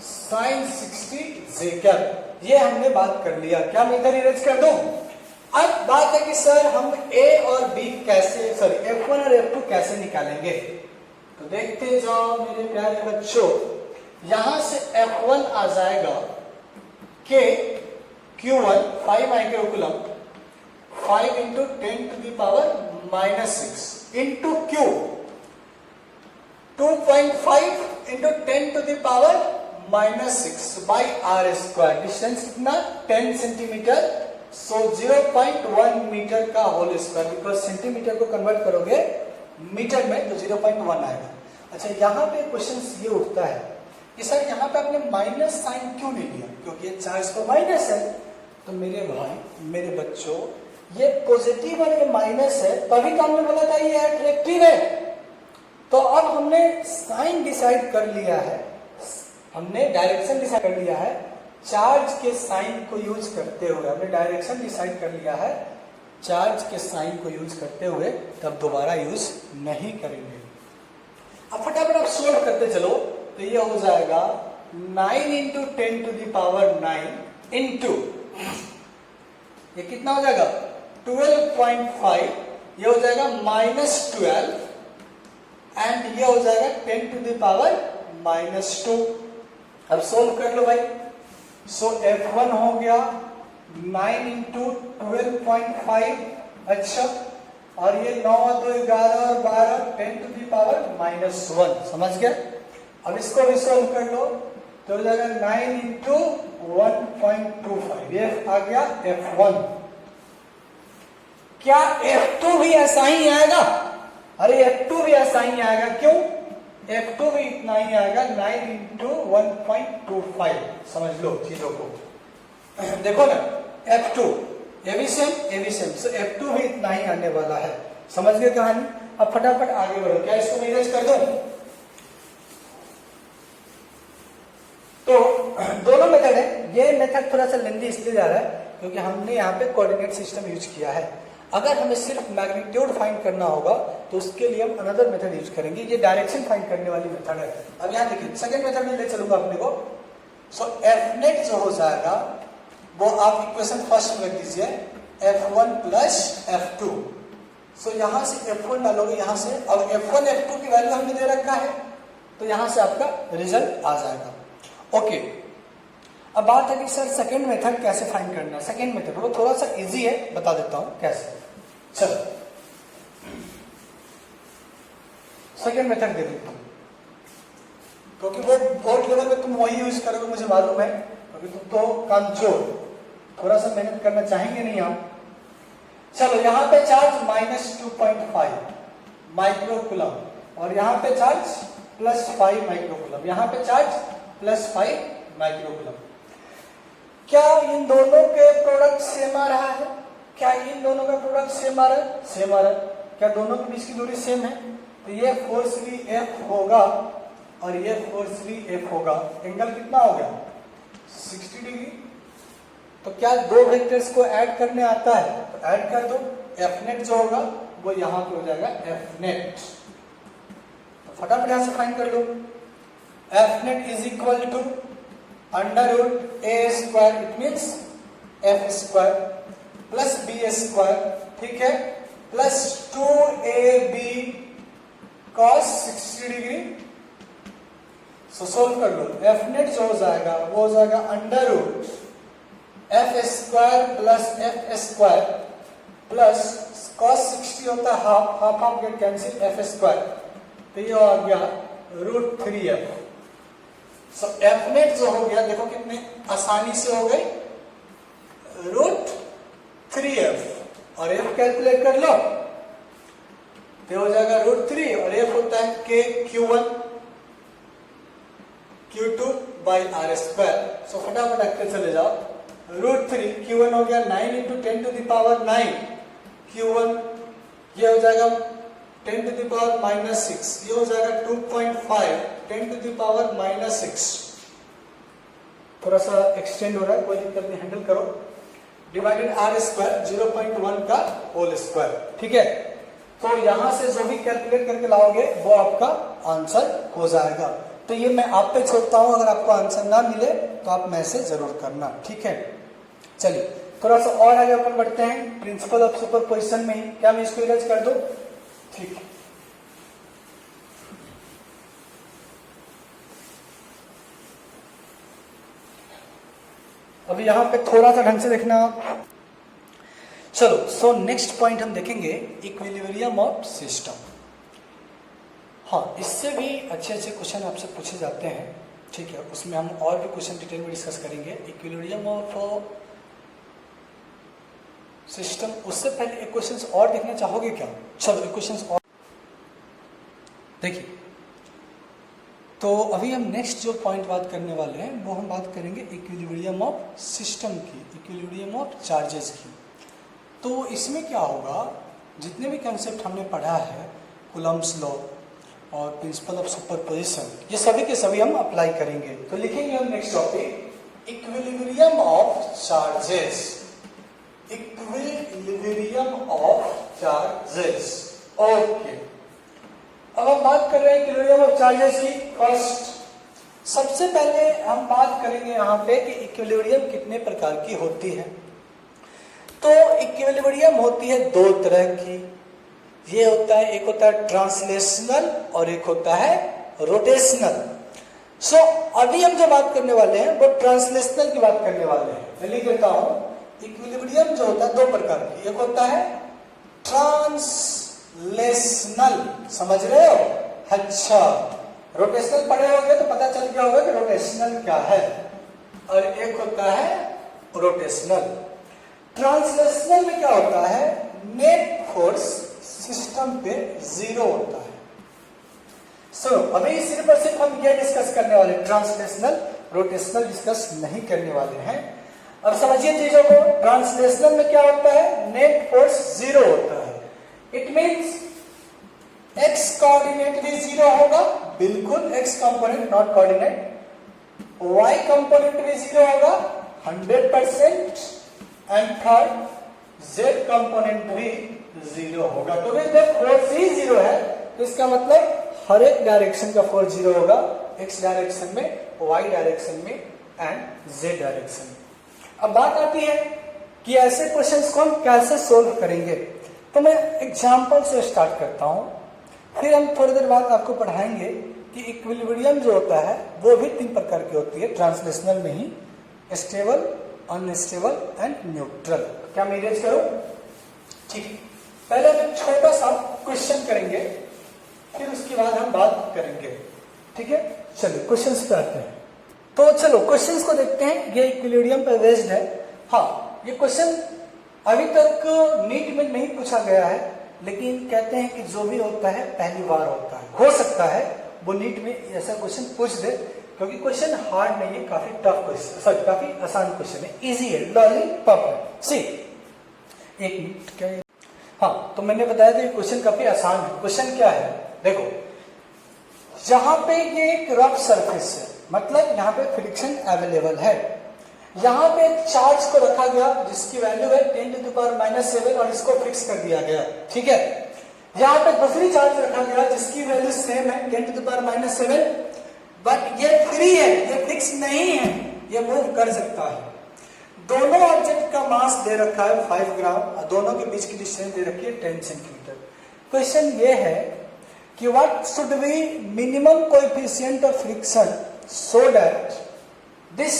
sin 60 जे कैप। ये हमने बात कर लिया। क्या मैं इधर इरेज कर दूं? अब बात है कि सर हम A और B कैसे, सॉरी F1 और F2 कैसे निकालेंगे? तो देखते जाओ मेरे प्यारे बच्चों, यहां से F1 आ जाएगा K Q1 5 microcoulomb 5 into 10 to the power -6 into Q 2.5 into 10 to the power -6 by R square. Distance कितना? 10 सेंटीमीटर। सो 0.1 मीटर का होल स्क्वायर, बिकॉज सेंटीमीटर को कन्वर्ट करोगे मीटर में तो 0.1 आएगा। अच्छा, यहाँ पे क्वेश्चन ये उठता है कि सर यहाँ पे आपने माइनस साइन क्यों नहीं लिया? क्योंकि ये चार्ज तो माइनस है। तो मेरे भाई, मेरे बच्चों, ये पॉजिटिव और ये माइनस है, तभी तो हमने बोला था ये अट्रैक्टिव है। तो अब हमने साइन डिसाइड कर लिया है, हमने डायरेक्शन डिसाइड कर लिया है। चार्ज के साइन को यूज करते हुए हमने डायरेक्शन डिसाइड कर लिया है। चार्ज के साइन को यूज करते हुए तब दोबारा यूज नहीं करेंगे। अब फटाफट आप सोल्व करते चलो, तो ये हो जाएगा 9 into 10 to the power 9 into, ये कितना हो जाएगा? 12.5, ये हो जाएगा -12 एंड ये हो जाएगा 10 टू द पावर -2। अब सोल्व कर लो भाई। सो F1 हो गया 9 इंटू 12.5, अच्छा, और ये 9 2 11 और 12 10 टू द पावर -1, समझ गया? अब इसको भी सोल्व कर लो तो हो जाएगा 9 इंटू 1.25, ये आ गया F1। क्या F2 भी ऐसा ही आएगा? अरे F2 भी ऐसा ही आएगा। क्यों? F2 भी इतना ही आएगा, 9 इंटू 1.25। समझ लो चीजों को, देखो ना, F2 ये भी सेम, सो F2 भी इतना ही आने वाला है। समझ गए कहानी? अब फटाफट आगे बढ़ो। क्या इसको मैं इरेज कर दूं? तो दोनों मेथड है। ये मेथड थोड़ा सा लेंदी इसलिए जा रहा है क्योंकि हमने यहाँ पे कोऑर्डिनेट सिस्टम यूज किया है। अगर हमें सिर्फ मैग्नीट्यूड फाइंड करना होगा तो उसके लिए हम अनदर मेथड यूज करेंगे। ये डायरेक्शन फाइंड करने वाली मेथड है। अब यहाँ देखिए, सेकंड मेथड में ले चलूंगा अपने को। सो Fnet जो हो जाएगा वो आप इक्वेशन फर्स्ट में रख दीजिए, F1 प्लस F2। सो यहाँ से F1 डालोगे, यहाँ से, अब F1 F2 की वैल्यू हमने दे रखा है तो यहाँ से आपका रिजल्ट आ जाएगा। ओके, अब बात है कि सर सेकेंड मेथड कैसे फाइंड करना है। सेकेंड मेथड वो थोड़ा सा इजी है, बता देता हूं कैसे। चलो सेकेंड मेथड दे देता हूं, क्योंकि वो बोर्ड लेवल में तुम वही यूज करोगे मुझे मालूम है, क्योंकि तुम तो कमजोर, थोड़ा सा मेहनत करना चाहेंगे नहीं आप। चलो यहाँ पे चार्ज -2.5 माइक्रोकूलम और यहाँ पे चार्ज +5 माइक्रोकूलम, यहाँ पे चार्ज +5 माइक्रोकूलम। क्या इन दोनों के प्रोडक्ट सेम आ रहा है? क्या इन दोनों का प्रोडक्ट सेम आ रहा है? सेम आ रहा है। क्या दोनों के बीच की दूरी सेम है? तो ये फोर्स भी F होगा और ये फोर्स भी F होगा। एंगल कितना हो गया? 60 डिग्री। तो क्या दो वेक्टर्स को ऐड करने आता है? तो ऐड कर दो, F नेट जो होगा वो यहां पे हो जाएगा F नेट। तो फटाफट यहां से फाइंड कर लो। F net is equal to √a², it means F² plus B² ठीक है, plus 2AB cos 60 degree. So solve कर लो। F नेट जो हो जाएगा वो हो जाएगा √F² plus F² plus cos 60 होता है half, half half get cancel, F²। तो ये आ गया √3F। सो F नेट जो हो गया देखो कितने आसानी से हो गई, √3F और F कैलकुलेट कर लो तो हो जाएगा √3 और F होता है K Q1 Q2 by R²। सो फटाफट रखते चले जाओ। √3 Q1 हो गया 9 × 10⁻9 Q1, ये हो जाएगा 10⁻⁻6, ये हो जाएगा 2.5 10⁻⁻6। थोड़ा सा एक्सटेंड हो रहा है, कोई दिक्कत नहीं, हैंडल करो। डिवाइडेड R² 0.1 का होल स्क्वायर, ठीक है। तो यहां से जो भी कैलकुलेट करके लाओगे वो आपका आंसर हो जाएगा। तो ये मैं आप पे छोड़ता हूं, अगर आपको आंसर ना मिले तो आप मैसेज जरूर करना, ठीक है। चलिए थोड़ा सा और आगे अपन बढ़ते हैं प्रिंसिपल ऑफ सुपरपोजिशन में ही। क्या मैं इसको इरेज कर दूं? ठीक है। अभी यहां पे थोड़ा सा ढंग से देखना आप। चलो सो नेक्स्ट पॉइंट हम देखेंगे इक्विलिब्रियम ऑफ सिस्टम। हाँ, इससे भी अच्छे अच्छे क्वेश्चन आपसे पूछे जाते हैं, ठीक है। उसमें हम और भी क्वेश्चन डिटेल में डिस्कस करेंगे। इक्विलिब्रियम ऑफ सिस्टम, उससे पहले एक क्वेश्चन और देखना चाहोगे क्या? चलो एक क्वेश्चन और देखिए। तो अभी हम नेक्स्ट जो पॉइंट बात करने वाले हैं वो हम बात करेंगे इक्विलिब्रियम ऑफ सिस्टम की, इक्विलिब्रियम ऑफ चार्जेस की। तो इसमें क्या होगा, जितने भी कंसेप्ट हमने पढ़ा है, कूलम्ब्स लॉ और प्रिंसिपल ऑफ सुपरपोजिशन, ये सभी के सभी हम अप्लाई करेंगे। तो लिखेंगे हम next topic equilibrium of charges, equilibrium of charges. Okay, अब हम बात कर रहे हैं इक्विलिब्रियम ऑफ चार्जेस की। फर्स्ट सबसे पहले हम बात करेंगे यहाँ पे कि इक्विलिब्रियम कितने प्रकार की होती है। तो इक्विलिब्रियम होती है दो तरह की। ये होता है, एक होता है ट्रांसलेशनल और एक होता है रोटेशनल। सो अभी हम जो बात करने वाले हैं वो ट्रांसलेशनल की बात करने वाले हैं। मैं लिख देता हूं, इक्विलिब्रियम जो होता है दो प्रकार की, एक होता है ट्रांसलेशनल, समझ रहे हो? अच्छा, रोटेशनल पढ़े होंगे तो पता चल गया होगा कि रोटेशनल क्या है, और एक होता है रोटेशनल। ट्रांसलेशनल में क्या होता है, नेट फोर्स सिस्टम पे 0 होता है। सो अभी सिर्फ और सिर्फ हम ये डिस्कस करने वाले, ट्रांसलेशनल रोटेशनल डिस्कस नहीं करने वाले हैं। अब समझिए चीजों को। ट्रांसलेशनल में क्या होता है, नेट फोर्स 0 होता है। इट मींस एक्स कोऑर्डिनेट भी 0 होगा, बिल्कुल x component not coordinate. Y component भी 0 होगा 100%, एंड थर्ड जेड कंपोनेंट भी 0 होगा। तो जब फोर्स ही 0 है तो इसका मतलब हर एक डायरेक्शन का फोर्स 0 होगा, एक्स डायरेक्शन में, वाई डायरेक्शन में एंड जेड डायरेक्शन में। अब बात आती है कि ऐसे क्वेश्चंस को हम कैसे सोल्व करेंगे। तो मैं एग्जांपल से स्टार्ट करता हूं, फिर हम थोड़ी देर बाद आपको पढ़ाएंगे कि इक्विलिब्रियम जो होता है वो भी 3 प्रकार की होती है ट्रांसलेशनल में ही। Stable, unstable and neutral. क्या मैं इरेज करूं? ठीक है, पहले हम छोटा सा क्वेश्चन करेंगे, फिर उसके बाद हम बात करेंगे। ठीक है, चलिए क्वेश्चंस पे आते हैं। तो चलो क्वेश्चंस को देखते हैं। ये इक्विलिब्रियम पे बेस्ड है। हाँ, ये क्वेश्चन अभी तक नीट में नहीं पूछा गया है, लेकिन कहते हैं कि जो भी होता है पहली बार होता है। हो सकता है वो नीट में ऐसा क्वेश्चन पूछ दे, क्योंकि क्वेश्चन हार्ड नहीं है, काफी टफ क्वेश्चन, सॉरी काफी आसान क्वेश्चन है, इजी है, लॉलीपॉप है। सी एक मिनट, क्या है? हाँ, तो मैंने बताया था ये क्वेश्चन काफी आसान है। क्वेश्चन क्या है, देखो, यहाँ पे ये एक रफ सरफेस है, मतलब यहाँ पे फ्रिक्शन अवेलेबल है। यहाँ पे चार्ज को रखा गया जिसकी वैल्यू है 10⁻⁻7 और इसको फिक्स कर दिया गया। ठीक है, यहाँ पे दूसरी चार्ज रखा गया जिसकी वैल्यू सेम है 10⁻⁷, बट ये फ्री है, ये फिक्स नहीं है, ये मूव कर सकता है। दोनों ऑब्जेक्ट का मास दे रखा है 5 ग्राम और दोनों के बीच की डिस्टेंस दे रखी है 10 सेंटीमीटर। क्वेश्चन ये है कि what should B minimum coefficient of friction so that this,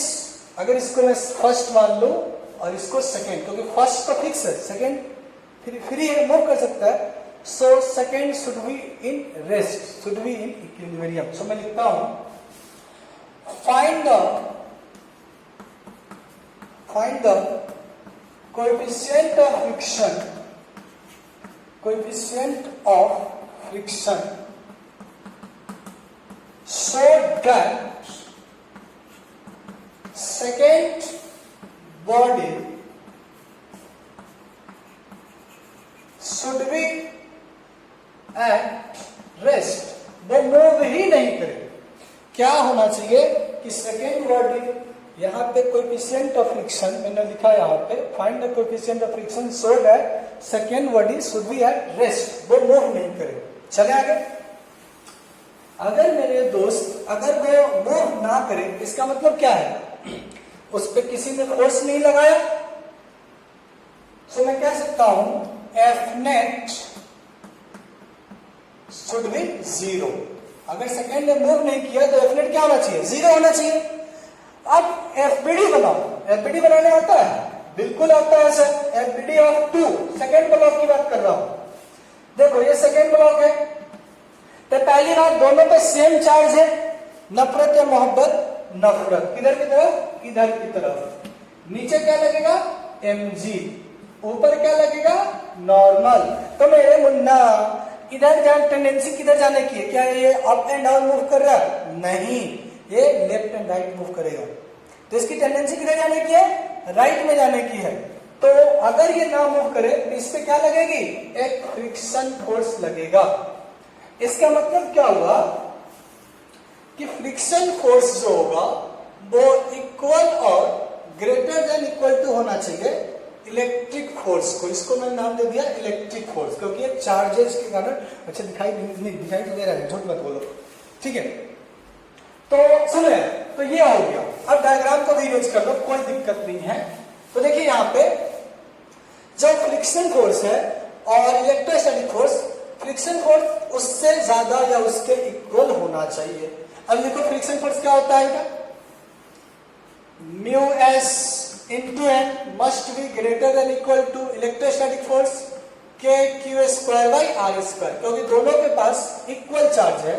अगर इसको मैं फर्स्ट मान लूं और इसको सेकेंड, क्योंकि फर्स्ट तो फिक्स है, सेकेंड फ्री है, मूव कर सकता है। So second should be in rest, should be in equilibrium. So मैं लिखता हूं, find the coefficient of friction so that second body should be at rest, वो मूव ही नहीं करे। क्या होना चाहिए कि सेकेंड बॉडी, यहाँ पे कोएफिशिएंट ऑफ फ्रिक्शन मैंने लिखा है, यहाँ पे find the coefficient of friction so that second body should be at rest, वो मूव नहीं करे। चले आगे। अगर मेरे दोस्त, अगर वो मूव ना करे, इसका मतलब क्या है, उस पर किसी ने फोर्स नहीं लगाया, सो मैं कह सकता हूं एफ नेट शुड बी 0। अगर सेकेंड ने मूव नहीं किया तो एफ नेट क्या होना चाहिए, 0 होना चाहिए। अब एफबीडी बनाओ, एफबीडी बनाने आता है, बिल्कुल आता है sir. FBD of 2, second block की बात कर रहा हूं। देखो ये सेकेंड ब्लॉक है, तो पहली बात दोनों पे सेम चार्ज है, नफरत या मोहब्बत, नफरत। किधर की तरफ, इधर की तरफ। नीचे क्या लगेगा, mg, ऊपर क्या लगेगा, नॉर्मल। तो मेरे मुन्ना इधर जान टेंडेंसी किधर जाने की है, क्या ये अप एंड डाउन मूव कर रहा है, नहीं, ये लेफ्ट एंड राइट मूव करेगा। तो इसकी टेंडेंसी किधर जाने की है, राइट में जाने की है। तो अगर ये ना मूव करे तो इस पे क्या लगेगी, एक फ्रिक्शन फोर्स लगेगा। इसका मतलब क्या हुआ कि फ्रिक्शन फोर्स जो होगा वो इक्वल और ग्रेटर देन इक्वल टू होना चाहिए इलेक्ट्रिक फोर्स को। इसको मैंने नाम दे दिया इलेक्ट्रिक फोर्स, क्योंकि ये चार्जेस के कारण अच्छा दिखाई दिखाई तो दे रहा है, झूठ मत बोलो। ठीक है, तो सुनो, तो ये हो गया। अब डायग्राम को भी यूज कर लो, कोई दिक्कत नहीं है। तो देखिए यहाँ पे जो फ्रिक्शन फोर्स है और इलेक्ट्रोस्टैटिक फोर्स, फ्रिक्शन फोर्स उससे ज्यादा या उसके इक्वल होना चाहिए। अब देखो फ्रिक्शन फोर्स क्या होता है, mu S into N must be greater than equal to electrostatic force K q square by r square, क्योंकि दोनों के पास इक्वल चार्ज है।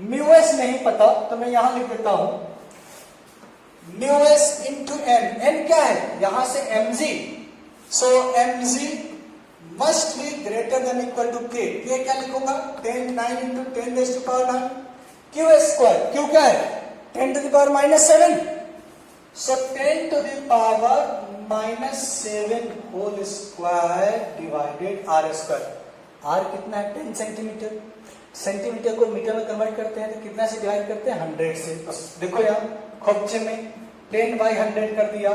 म्यू एस नहीं पता तो मैं यहां लिख देता हूं mu S into N, N क्या है यहां से mg, so mg must be greater than equal to K. क्या लिखूंगा 10 9 into 10 raise to power 9 q square, Q क्या है 10 to the power -7, so 10 to the power -7 whole square divided r square. R कितना है 10 सेंटीमीटर, सेंटीमीटर को metre में convert करते हैं तो कितना से डिवाइड करते हैं 100 से। देखो यहाँ खोपचे में 10/100 कर दिया,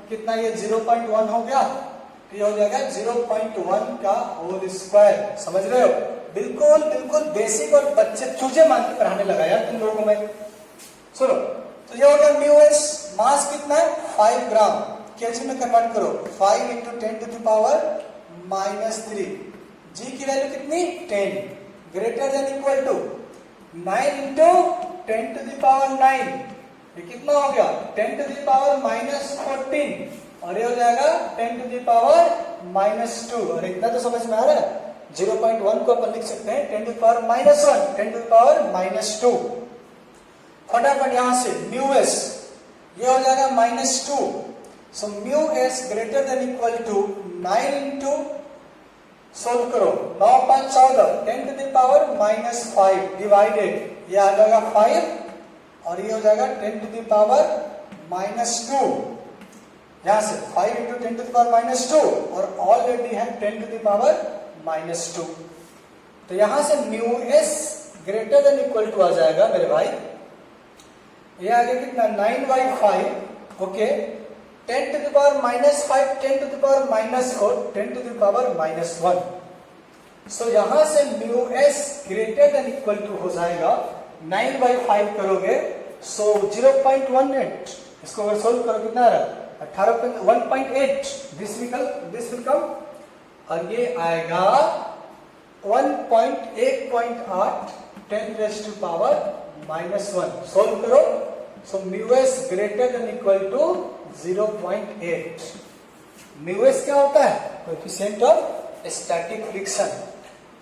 कितना ये 0.1 हो गया, तो ये हो जाएगा 0.1 का होल स्क्वायर। समझ रहे हो, बिल्कुल बिल्कुल बेसिक, और बच्चे चूजे मान के पढ़ाने लगा यार तुम लोगों में। सुनो, तो ये हो गया म्यू एस, मास कितना है 5 ग्राम, केजी में कन्वर्ट करो 5 इंटू 10 टू द पावर -3, जी की वैल्यू कितनी 10, greater than equal to 9 into 10 to the power 9, ये कितना हो गया 10 टू द पावर -14 और ये हो जाएगा 10 टू द पावर -2 और इतना तो समझ में आ रहा है। 0.1 को अपन लिख सकते हैं 10 to the power -1 10 to the power -2। फटाफट यहां से म्यू एस ये हो जाएगा -2 so mu S greater than equal to 9 into solve करो 9 5 14 10 टू द पावर -5 डिवाइडेड ये आ जाएगा 5 और ये हो जाएगा 10 टू द पावर -2 यहां से 5 इंटू 10 टू द पावर -2 और ऑलरेडी है 10 टू द पावर -2 तो यहां से mu S greater than equal to आ जाएगा मेरे भाई ये आ गया कितना 9/5 okay 10 to the power -5 10 to the power -4 10 to the power -1 so यहां से mu S greater than equal to हो जाएगा 9/5 करोगे सो 0.18 इसको अगर सोल्व करो कितना आ रहा है 1.8 दिस विल कम और ये आएगा 1.8 10 रेज़ टू पावर -1 सोल्व करो so mu S greater than equal to 0.8 mu s क्या होता है कोएफिशिएंट ऑफ स्टैटिक फ्रिक्शन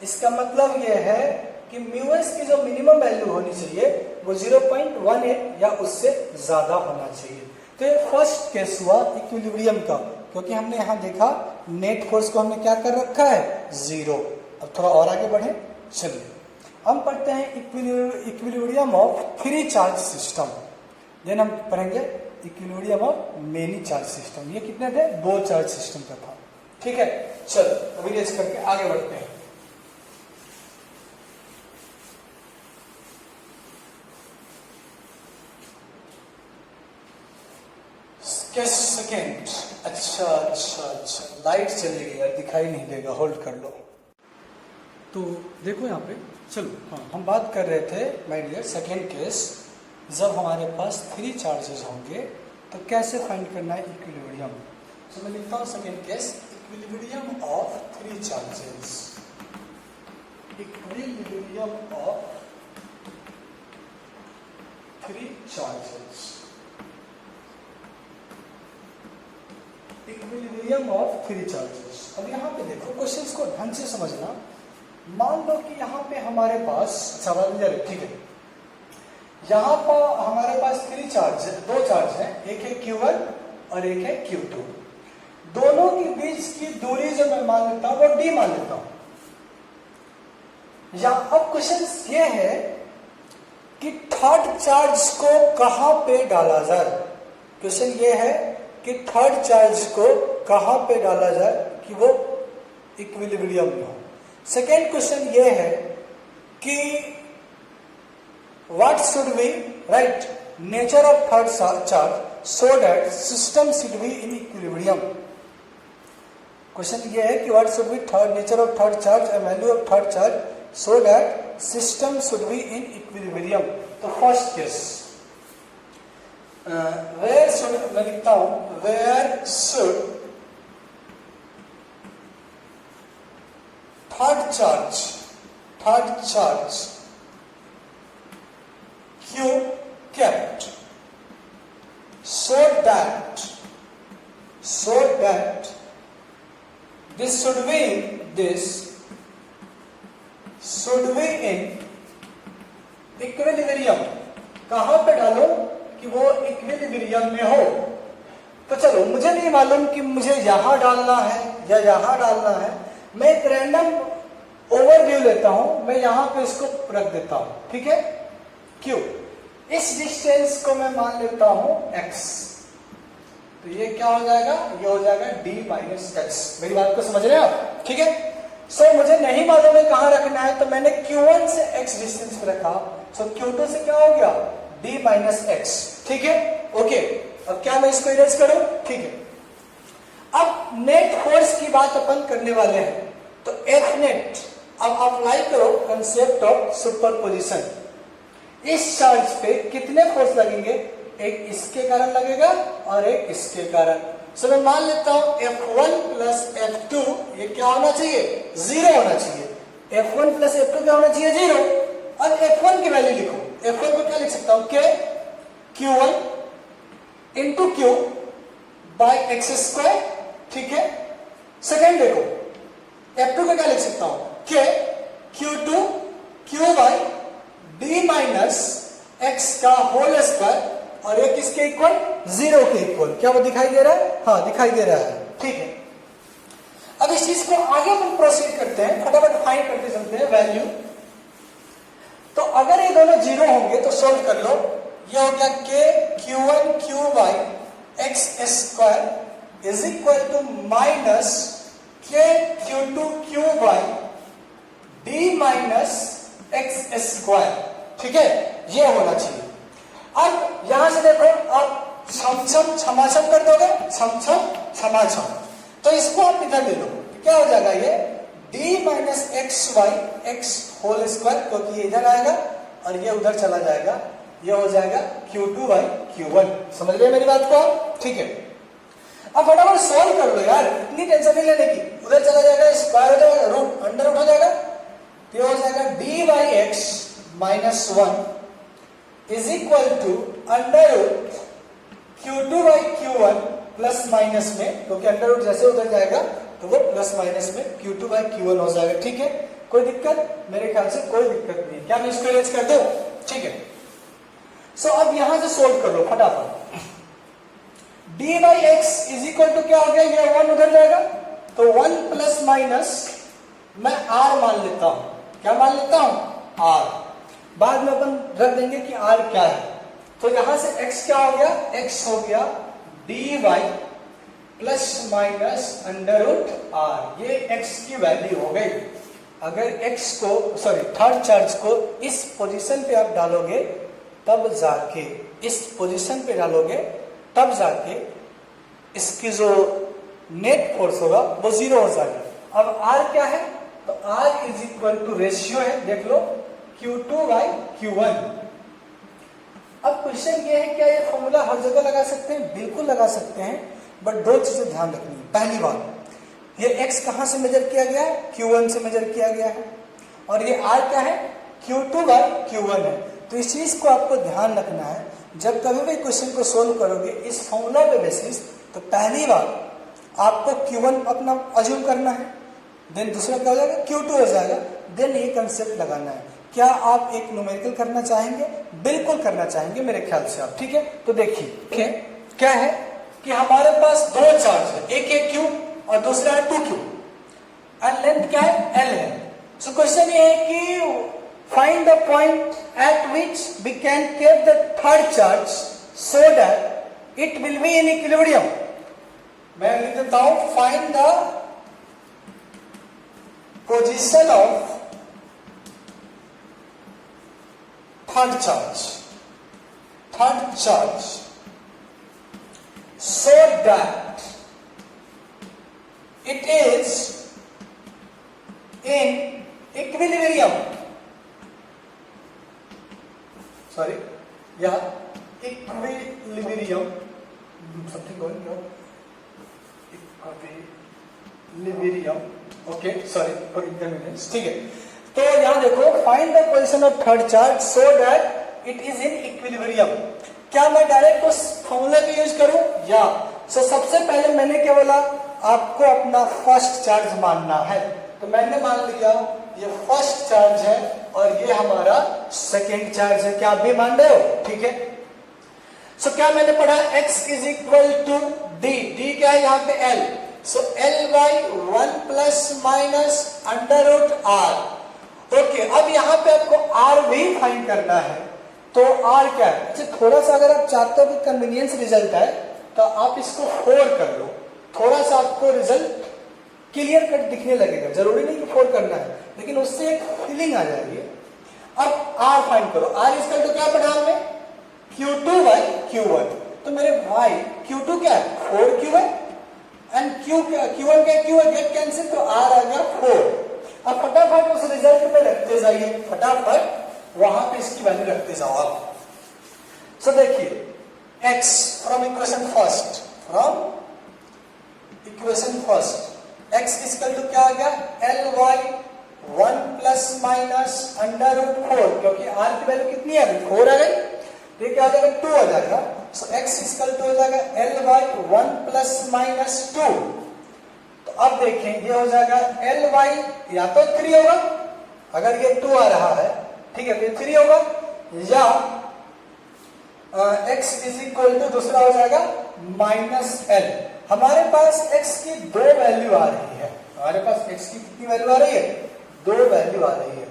इसका मतलब यह है कि म्यू एस की जो मिनिमम वैल्यू होनी चाहिए वो 0.18 या उससे ज्यादा होना चाहिए। तो ये फर्स्ट केस हुआ इक्विलिब्रियम का क्योंकि हमने यहां देखा नेट फोर्स को हमने क्या कर रखा है 0। अब थोड़ा और आगे बढ़े चलिए हम पढ़ते हैं equilibrium of three charge system then हम पढ़ेंगे equilibrium of many charge system ये कितने थे 2 चार्ज सिस्टम का था ठीक है। चलो अभी रेस करके आगे बढ़ते हैं। सेकेंड अच्छा लाइट चली गई यार दिखाई नहीं देगा होल्ड कर लो। तो देखो यहाँ पे चलो हाँ हम बात कर रहे थे माय डियर सेकेंड केस जब हमारे पास 3 चार्जेस होंगे तो कैसे फाइंड करना है इक्विलिब्रियम। तो मैं लिखता हूँ second case equilibrium of 3 charges equilibrium of 3 charges equilibrium of 3 charges. अब यहाँ पे देखो क्वेश्चंस को ढंग से समझना। मान लो कि यहाँ पे हमारे पास सवाल ठीक है यहाँ पर हमारे पास 3 चार्ज है 2 चार्ज है एक है Q1 और एक है Q2 दोनों के बीच की दूरी जो मैं मान लेता हूँ वो D मान लेता हूँ। या अब क्वेश्चन ये है कि थर्ड चार्ज को कहां पे डाला जाए। क्वेश्चन ये है कि थर्ड चार्ज को कहां पे डाला जाए कि वो इक्विलिब्रियम में हो। सेकेंड क्वेश्चन ये है कि what should B right nature of third charge so that system should be in equilibrium. Question ये है कि what should B third nature of third charge and value of third charge so that system should be in equilibrium. तो first case where should मैं लिखता हूं where should third charge Q kept so that this should be in equilibrium. कहां पे डालो कि वो equilibrium में हो। तो चलो मुझे नहीं मालूम कि मुझे यहां डालना है या यहां डालना है। मैं एक रैंडम ओवरव्यू लेता हूं मैं यहां पे इसको रख देता हूं ठीक है क्यों इस डिस्टेंस को मैं मान लेता हूं x। तो ये क्या हो जाएगा ये हो जाएगा d-x। मेरी बात को समझ रहे हैं आप ठीक है। सो मुझे नहीं मालूम है कहां रखना है तो मैंने Q1 से x डिस्टेंस पे रखा। सो Q2 से क्या हो गया d-x ठीक है ओके। अब क्या मैं इसको इरेज करूं ठीक है। अब नेट फोर्स की बात अपन करने वाले हैं तो F नेट अब अप्लाई करो कंसेप्ट ऑफ सुपरपोजिशन। इस चार्ज पे कितने फोर्स लगेंगे एक इसके कारण लगेगा और एक इसके कारण। सो मैं मान लेता हूं F1 प्लस F2 ये क्या होना चाहिए 0 होना चाहिए। F1 प्लस F2 क्या होना चाहिए 0 और F1 की वैल्यू लिखो। F1 को क्या लिख सकता हूं K Q1 into Q by x square, ठीक है। सेकेंड देखो F2 का क्या लिख सकता हूं, K Q2 Q by D minus x का होल स्क्वायर, और ये किसके इक्वल, 0 के इक्वल। क्या वो दिखाई दे रहा है, हाँ दिखाई दे रहा है, ठीक है। अब इस चीज को आगे हम प्रोसीड करते हैं, फटाफट फाइंड करते चलते हैं वैल्यू। तो अगर ये दोनों 0 होंगे तो सोल्व कर लो, ये हो गया K Q1 Q by x square is equal to minus K Q2 Q by D minus x square, ठीक है, ये होना चाहिए। अब यहां से देखो, आप छम छमाछम कर दोगे, छम छमाछम, तो इसको आप इधर ले लो, क्या हो जाएगा ये D minus x by x whole square, क्योंकि ये इधर आएगा और ये उधर चला जाएगा, ये हो जाएगा Q2 बाई Q1। समझ रहे मेरी बात को, ठीक है। अब फटाफट सॉल्व कर लो यार, इतनी टेंशन नहीं लेने की, उधर चला जाएगा, स्क्वायर हो जाएगा, रूट अंडर रूट हो जाएगा, ये हो जाएगा D by x minus 1 is equal to under root Q2 by Q1 plus minus में, क्योंकि अंडर रूट जैसे उधर जाएगा तो वो प्लस माइनस में Q2 बाई Q1 हो जाएगा, ठीक है। कोई दिक्कत, मेरे ख्याल से कोई दिक्कत नहीं, क्या मैं इसको अरेंज कर दूं, ठीक है। सो अब यहां से सोल्व कर लो फटाफट। D by x is equal to क्या हो गया, ये 1 उधर जाएगा, तो 1 प्लस माइनस मैं R मान लेता हूं, क्या मान लेता हूं, R, बाद में अपन रख देंगे कि R क्या है। तो यहां से x क्या हो गया, x हो गया dy plus minus under root R, ये x की वैल्यू हो गई। अगर x को, सॉरी थर्ड चार्ज को इस पोजीशन पे आप डालोगे, तब जाके इस पोजीशन पे डालोगे, तब जाके इसकी जो नेट फोर्स होगा वो 0 हो जाएगा। अब R क्या है, तो R is equal to ratio है, देख लो Q2 बाई Q1। अब क्वेश्चन ये है, क्या ये फॉर्मूला हर जगह लगा सकते हैं, बिल्कुल लगा सकते हैं, बट दो चीजें ध्यान रखनी है। पहली बात, ये x कहां से मेजर किया गया है, Q1 से मेजर किया गया है, और ये R क्या है, Q2 बाई Q1 है। तो इस चीज को आपको ध्यान रखना है, जब कभी भी क्वेश्चन को सोल्व करोगे इस फॉर्मूला पे बेसिस, तो पहली बात आपको Q1 अपना अज्यूम करना है, देन दूसरा क्या हो जाएगा, Q2 हो जाएगा, देन ये कंसेप्ट लगाना है। क्या आप एक न्यूमेरिकल करना चाहेंगे, बिल्कुल करना चाहेंगे मेरे ख्याल से आप, ठीक है। तो देखिए क्या है कि हमारे पास दो चार्ज है, एक है Q और दूसरा है 2Q, एंड लेंथ क्या है, L है। सो क्वेश्चन ये है कि find the point at which we can keep the third charge so that it will be in equilibrium. मैं लिख देता हूं, find the position of third charge so that it is in equilibrium, sorry, yeah, equilibrium, something going on, equilibrium, okay, sorry for inconvenience, ठीक है। तो यहां देखो, find the position of third charge so that it is in equilibrium. क्या मैं direct उस formula का use करूं, या सबसे पहले मैंने क्या बोला, आपको अपना फर्स्ट चार्ज मानना है, तो मैंने मान लिया ये फर्स्ट चार्ज है और ये हमारा सेकेंड चार्ज है। क्या आप भी मान रहे हो, ठीक है। सो क्या मैंने पढ़ा, x is equal to D, D क्या है यहाँ पे L, so L by 1 plus minus under root R। Okay, अब यहाँ पे आपको R भी फाइंड करना है, तो R क्या है, अच्छा थोड़ा सा अगर आप चाहते हो कि कन्वीनियंस रिजल्ट है तो आप इसको 4 कर लो, थोड़ा सा आपको रिजल्ट क्लियर कट दिखने लगेगा, जरूरी नहीं कि 4 करना है, लेकिन उससे एक फीलिंग आ जाएगी। अब R फाइंड करो, R इसका तो क्या पढ़ा हमने, Q2 बाई Q1, तो मेरे भाई Q2 क्या है, 4Q है, एंड Q1 क्या, Q है, गेट कैंसिल, तो R आ गया 4। अब फटाफट उस रिजल्ट पे रखते जाइए, फटाफट वहां पे इसकी वैल्यू रखते जाओ आप। सो देखिए, x from equation first, x equal to क्या आ गया, L by 1 plus minus under root 4, क्योंकि R की वैल्यू कितनी है, 4 आ गई, ये क्या हो जाएगा 2 हो जाएगा। सो x इक्वल टू हो जाएगा l बाई 1 प्लस माइनस 2। तो अब देखें ये हो जाएगा l बाई या तो 3 होगा, अगर ये 2 आ रहा है, ठीक है, तो ये 3 होगा, या x इज इक्वल टू दूसरा हो जाएगा माइनस l। हमारे पास x की 2 वैल्यू आ रही है, हमारे पास x की कितनी वैल्यू आ रही है, 2 वैल्यू आ रही है,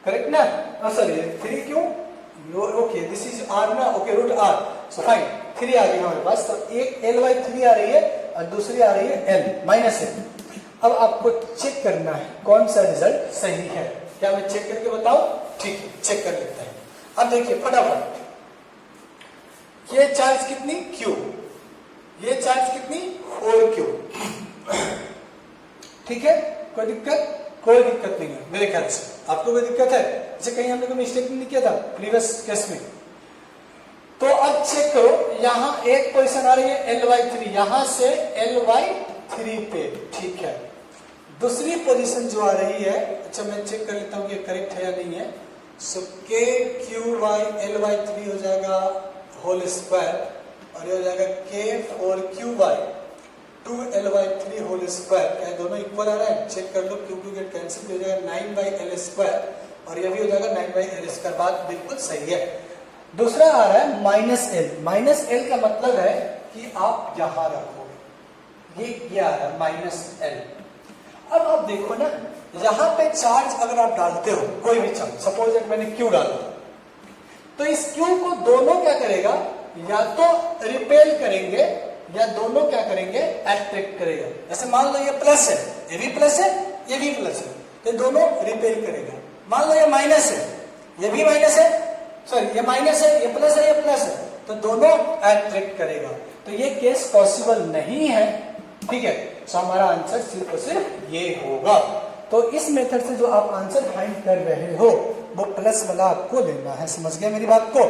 करेक्ट ना। सॉरी 3 क्यों, ओके दिस इज r ना, okay root r, so fine 3 आ गई हमारे पास। तो एक l बाई 3 आ रही है और दूसरी आ रही है l माइनस l। अब आपको चेक करना है कौन सा रिजल्ट सही है। क्या मैं चेक करके बताऊं? ठीक है, चेक कर लेते हैं। अब देखिए फटाफट, ये चार्ज कितनी q, ये चार्ज कितनी 4q, ठीक है, कोई दिक्कत? कोई दिक्कत नहीं है मेरे ख्याल से। आपको कोई दिक्कत है? जैसे कहीं हमने कोई मिस्टेक नहीं किया था प्रीवियस केस में। तो अब चेक करो, यहाँ एक पोजीशन आ रही है l बाई 3, यहां से l बाई 3 पे, ठीक है। दूसरी पोजीशन जो आ रही है, अच्छा मैं चेक कर लेता हूं कि करेक्ट है या नहीं है। सो k q by l by 3 हो जाएगा होल स्क्वायर, और ये हो जाएगा k 4q by 2l by 3 whole square. क्या दोनों इक्वल आ रहा है? चेक कर लो, क्योंकि गेट कैंसिल हो जाएगा 9 बाई l स्क्वायर, और ये भी हो जाएगा 9 बाई l स्क्वायर। बात बिल्कुल सही है। दूसरा आ रहा है माइनस l। माइनस l का मतलब है कि आप यहां रखोगे, ये आ रहा है माइनस l। अब आप देखो ना, यहां पे चार्ज अगर आप डालते हो, कोई भी चार्ज, सपोज दैट मैंने q डाला, तो इस q को दोनों क्या करेगा, या तो रिपेल करेंगे या दोनों क्या करेंगे, अट्रैक्ट करेगा। जैसे मान लो ये प्लस है, ये भी प्लस है, ये भी प्लस है, तो दोनों रिपेल करेगा। मान लो ये माइनस है, ये भी माइनस है, सॉरी ये माइनस है, ये प्लस है, ये प्लस है, तो दोनों अट्रैक्ट करेगा। तो ये केस पॉसिबल नहीं है, ठीक है। तो हमारा आंसर सिर्फ और सिर्फ ये होगा। तो इस मेथड से जो आप आंसर फाइंड कर रहे हो, वो प्लस वाला आपको लेना है। समझ गए मेरी बात को?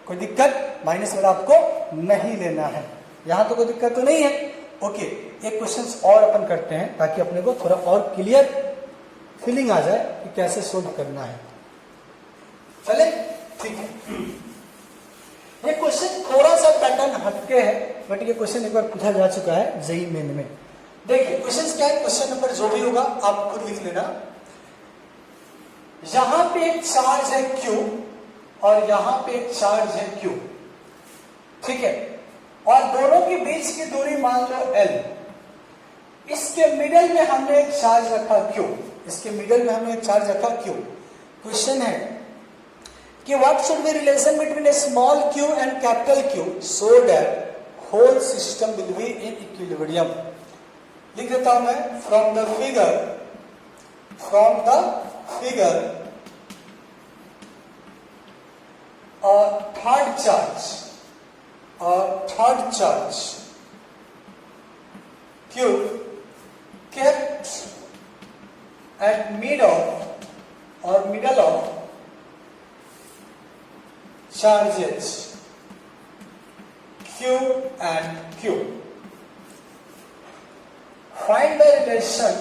कोई दिक्कत? माइनस वाला आपको नहीं लेना है। यहां तो कोई दिक्कत तो नहीं है? ओके, एक क्वेश्चन और अपन करते हैं ताकि अपने को थोड़ा और क्लियर फीलिंग आ जाए कि कैसे सोल्व करना है। चले, ठीक है। ये क्वेश्चन थोड़ा सा पैटर्न हटके है, बट ये क्वेश्चन एक बार पूछा जा चुका है जेईई मेन में। देखिए क्वेश्चन क्या है, क्वेश्चन नंबर जो भी होगा आप खुद लिख लेना। यहां पे एक चार्ज है Q और यहां पे एक चार्ज है Q, ठीक है, और दोनों के बीच की दूरी मान लो L। इसके मिडल में हमने एक चार्ज रखा Q, इसके मिडल में हमने एक चार्ज रखा Q। क्वेश्चन है कि what should be relation between a small q and capital Q so that whole system will be in equilibrium. लिख देता हूं मैं, from the figure third charge Q kept at middle of charges Q and Q. Find the relation,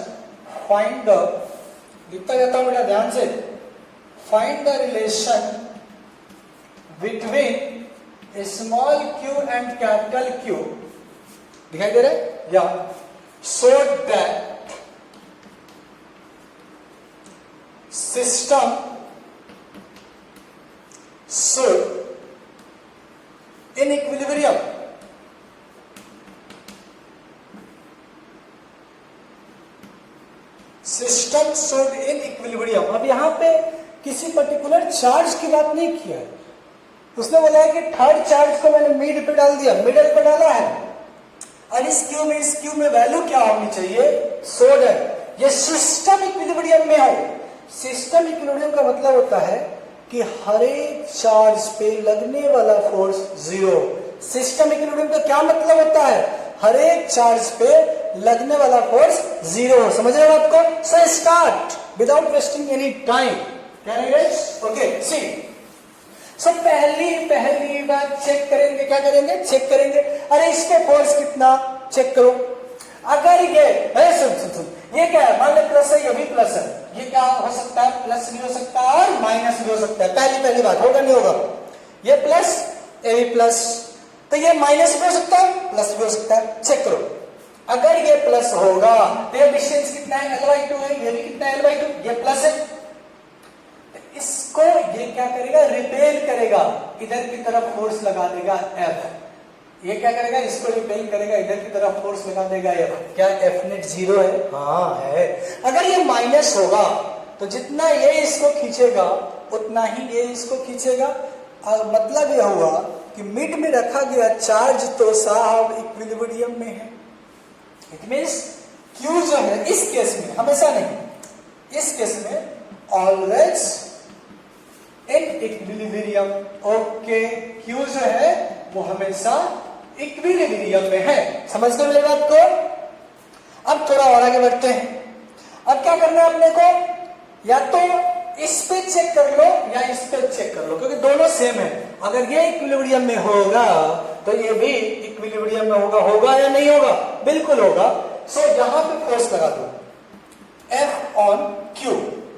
लिखता जाता हूं बेटा ध्यान से, find the relation between a small q and capital Q, दिखाई दे रहा है या, so that system should in equilibrium, system should in equilibrium। अब यहां पे किसी पर्टिकुलर चार्ज की बात नहीं किया है, उसने बोला है कि थर्ड चार्ज को मैंने मिड पे डाल दिया, मिडल पे डाला है, और इस क्यू में वैल्यू क्या होनी चाहिए, सो दैट ये सिस्टम इक्विलिब्रियम में हो। सिस्टम इक्विलिब्रियम का मतलब होता है कि हर एक चार्ज पे लगने वाला फोर्स जीरो। सिस्टम इक्विलिब्रियम का क्या मतलब होता है, हर एक चार्ज पे लगने वाला फोर्स जीरो। समझ रहे हो आपको? So start without wasting any time. Okay see, so पहली बात चेक करेंगे, क्या करेंगे, चेक करेंगे, अरे इस पे फोर्स कितना चेक करो। अगर ये सुन ये क्या है, मान लो प्लस है, ये भी प्लस है, ये क्या हो सकता है, प्लस भी हो सकता है और माइनस भी हो सकता है। पहली बात होगा नहीं होगा, ये प्लस ये भी प्लस, तो ये माइनस भी हो सकता है प्लस भी हो सकता है। चेक करो, अगर ये प्लस होगा तो ये डिस्टेंस कितना है L/2 है, ये भी कितना है L/2, ये प्लस है। इसको ये क्या करेगा, रिपेल करेगा, इधर की तरफ फोर्स लगा देगा F। ये क्या करेगा, इसको रिपेल करेगा, इधर की तरफ फोर्स लगा देगा F। क्या F नेट 0 है? हाँ है। अगर ये माइनस होगा तो जितना ये इसको खींचेगा उतना ही ये इसको खींचेगा। मतलब यह हुआ कि मिड में रखा गया चार्ज तो साहब इक्विलिब्रियम में है। इट मींस Q जो है इस केस में, हमेशा नहीं, इस केस में always in equilibrium. Okay, Q जो है वो हमेशा इक्विलिब्रियम में है। समझ गए मेरी बात को? अब थोड़ा और आगे बढ़ते हैं। अब क्या करना है अपने को, या तो इस पे चेक कर लो या इस पे चेक कर लो, क्योंकि दोनों सेम है। अगर ये इक्विलिब्रियम में होगा तो ये भी इक्विलिब्रियम में होगा या नहीं होगा? बिल्कुल होगा। सो यहां पे फोर्स लगा दो F on Q।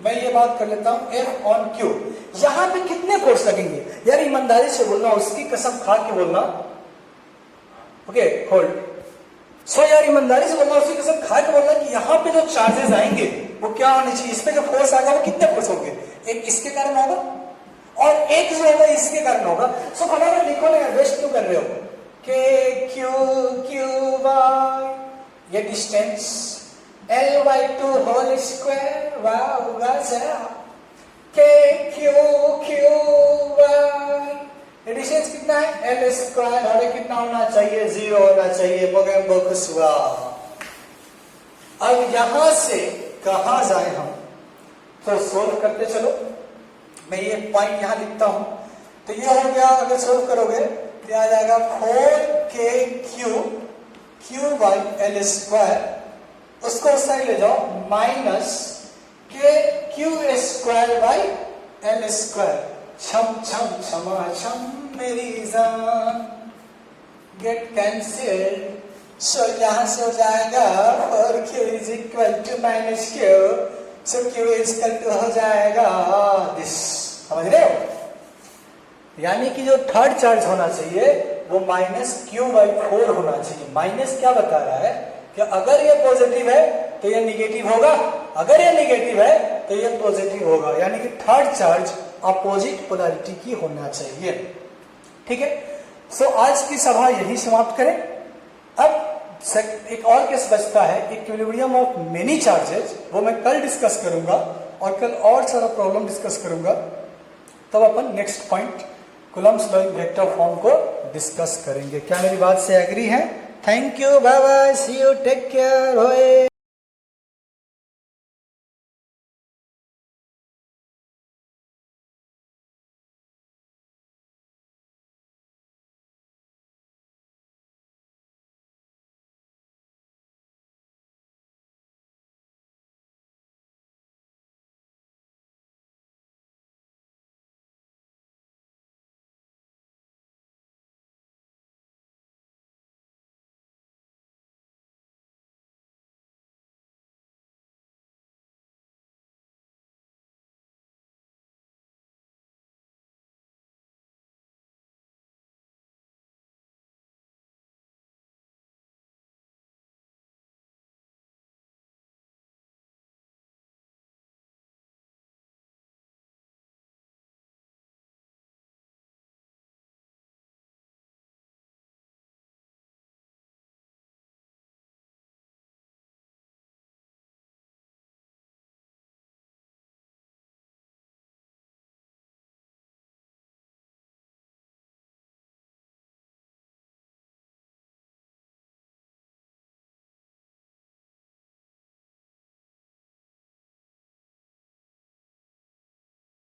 मैं ये बात कर लेता हूं, F on Q। यहां पे कितने फोर्स लगेंगे यार? ईमानदारी से बोलना, उसकी कसम खा के बोलना। Okay hold. सो यार ईमानदारी से बोलना, उसकी कसम खा के बोलना कि यहां पे जो चार्जेस आएंगे वो क्या होने चाहिए, इस पे जो फोर्स आएगा वो कितने फोर्स होंगे? एक इसके कारण होगा और एक जो होगा इसके कारण होगा। सो फटाफट लिखो ना, वेस्ट क्यों कर रहे हो? के क्यू बाय ये डिस्टेंस L/2 होल स्क्वायर, वाह होगा सर। के क्यू बाय ये डिस्टेंस कितना है L स्क्वायर, और कितना होना चाहिए? 0 होना चाहिए। मोगेम्बो खुश हुआ। अब यहां से कहां जाए हम, तो सोल्व करते चलो। मैं ये पॉइंट यहां लिखता हूं, तो ये हो गया। अगर सोल्व करोगे तो आ जाएगा 4kq बाई L स्क्वायर। उसको उस साइड ले जाओ, माइनस के q square by L square. छम छम छमा छम मेरी जान, गेट कैंसिल। सो यहां से हो जाएगा 4q is equal to minus q. So q is equal to हो जाएगा दिस। समझ रहे हो? यानी कि जो थर्ड चार्ज होना चाहिए वो -q/4 होना चाहिए। माइनस क्या बता रहा है कि अगर ये पॉजिटिव है तो ये निगेटिव होगा, अगर ये निगेटिव है तो ये पॉजिटिव होगा। यानी कि थर्ड चार्ज अपोजिट पोलैरिटी की होना चाहिए। ठीक है। सो आज की सभा यही समाप्त करें। अब एक और केस बचता है, इक्विलिब्रियम ऑफ मेनी चार्जेस। वो मैं कल डिस्कस करूंगा और कल और सारा प्रॉब्लम डिस्कस करूंगा। तब अपन next point Coulomb's law in vector form को डिस्कस करेंगे। क्या मेरी बात से एग्री है? Thank you, bye bye, see you, take care.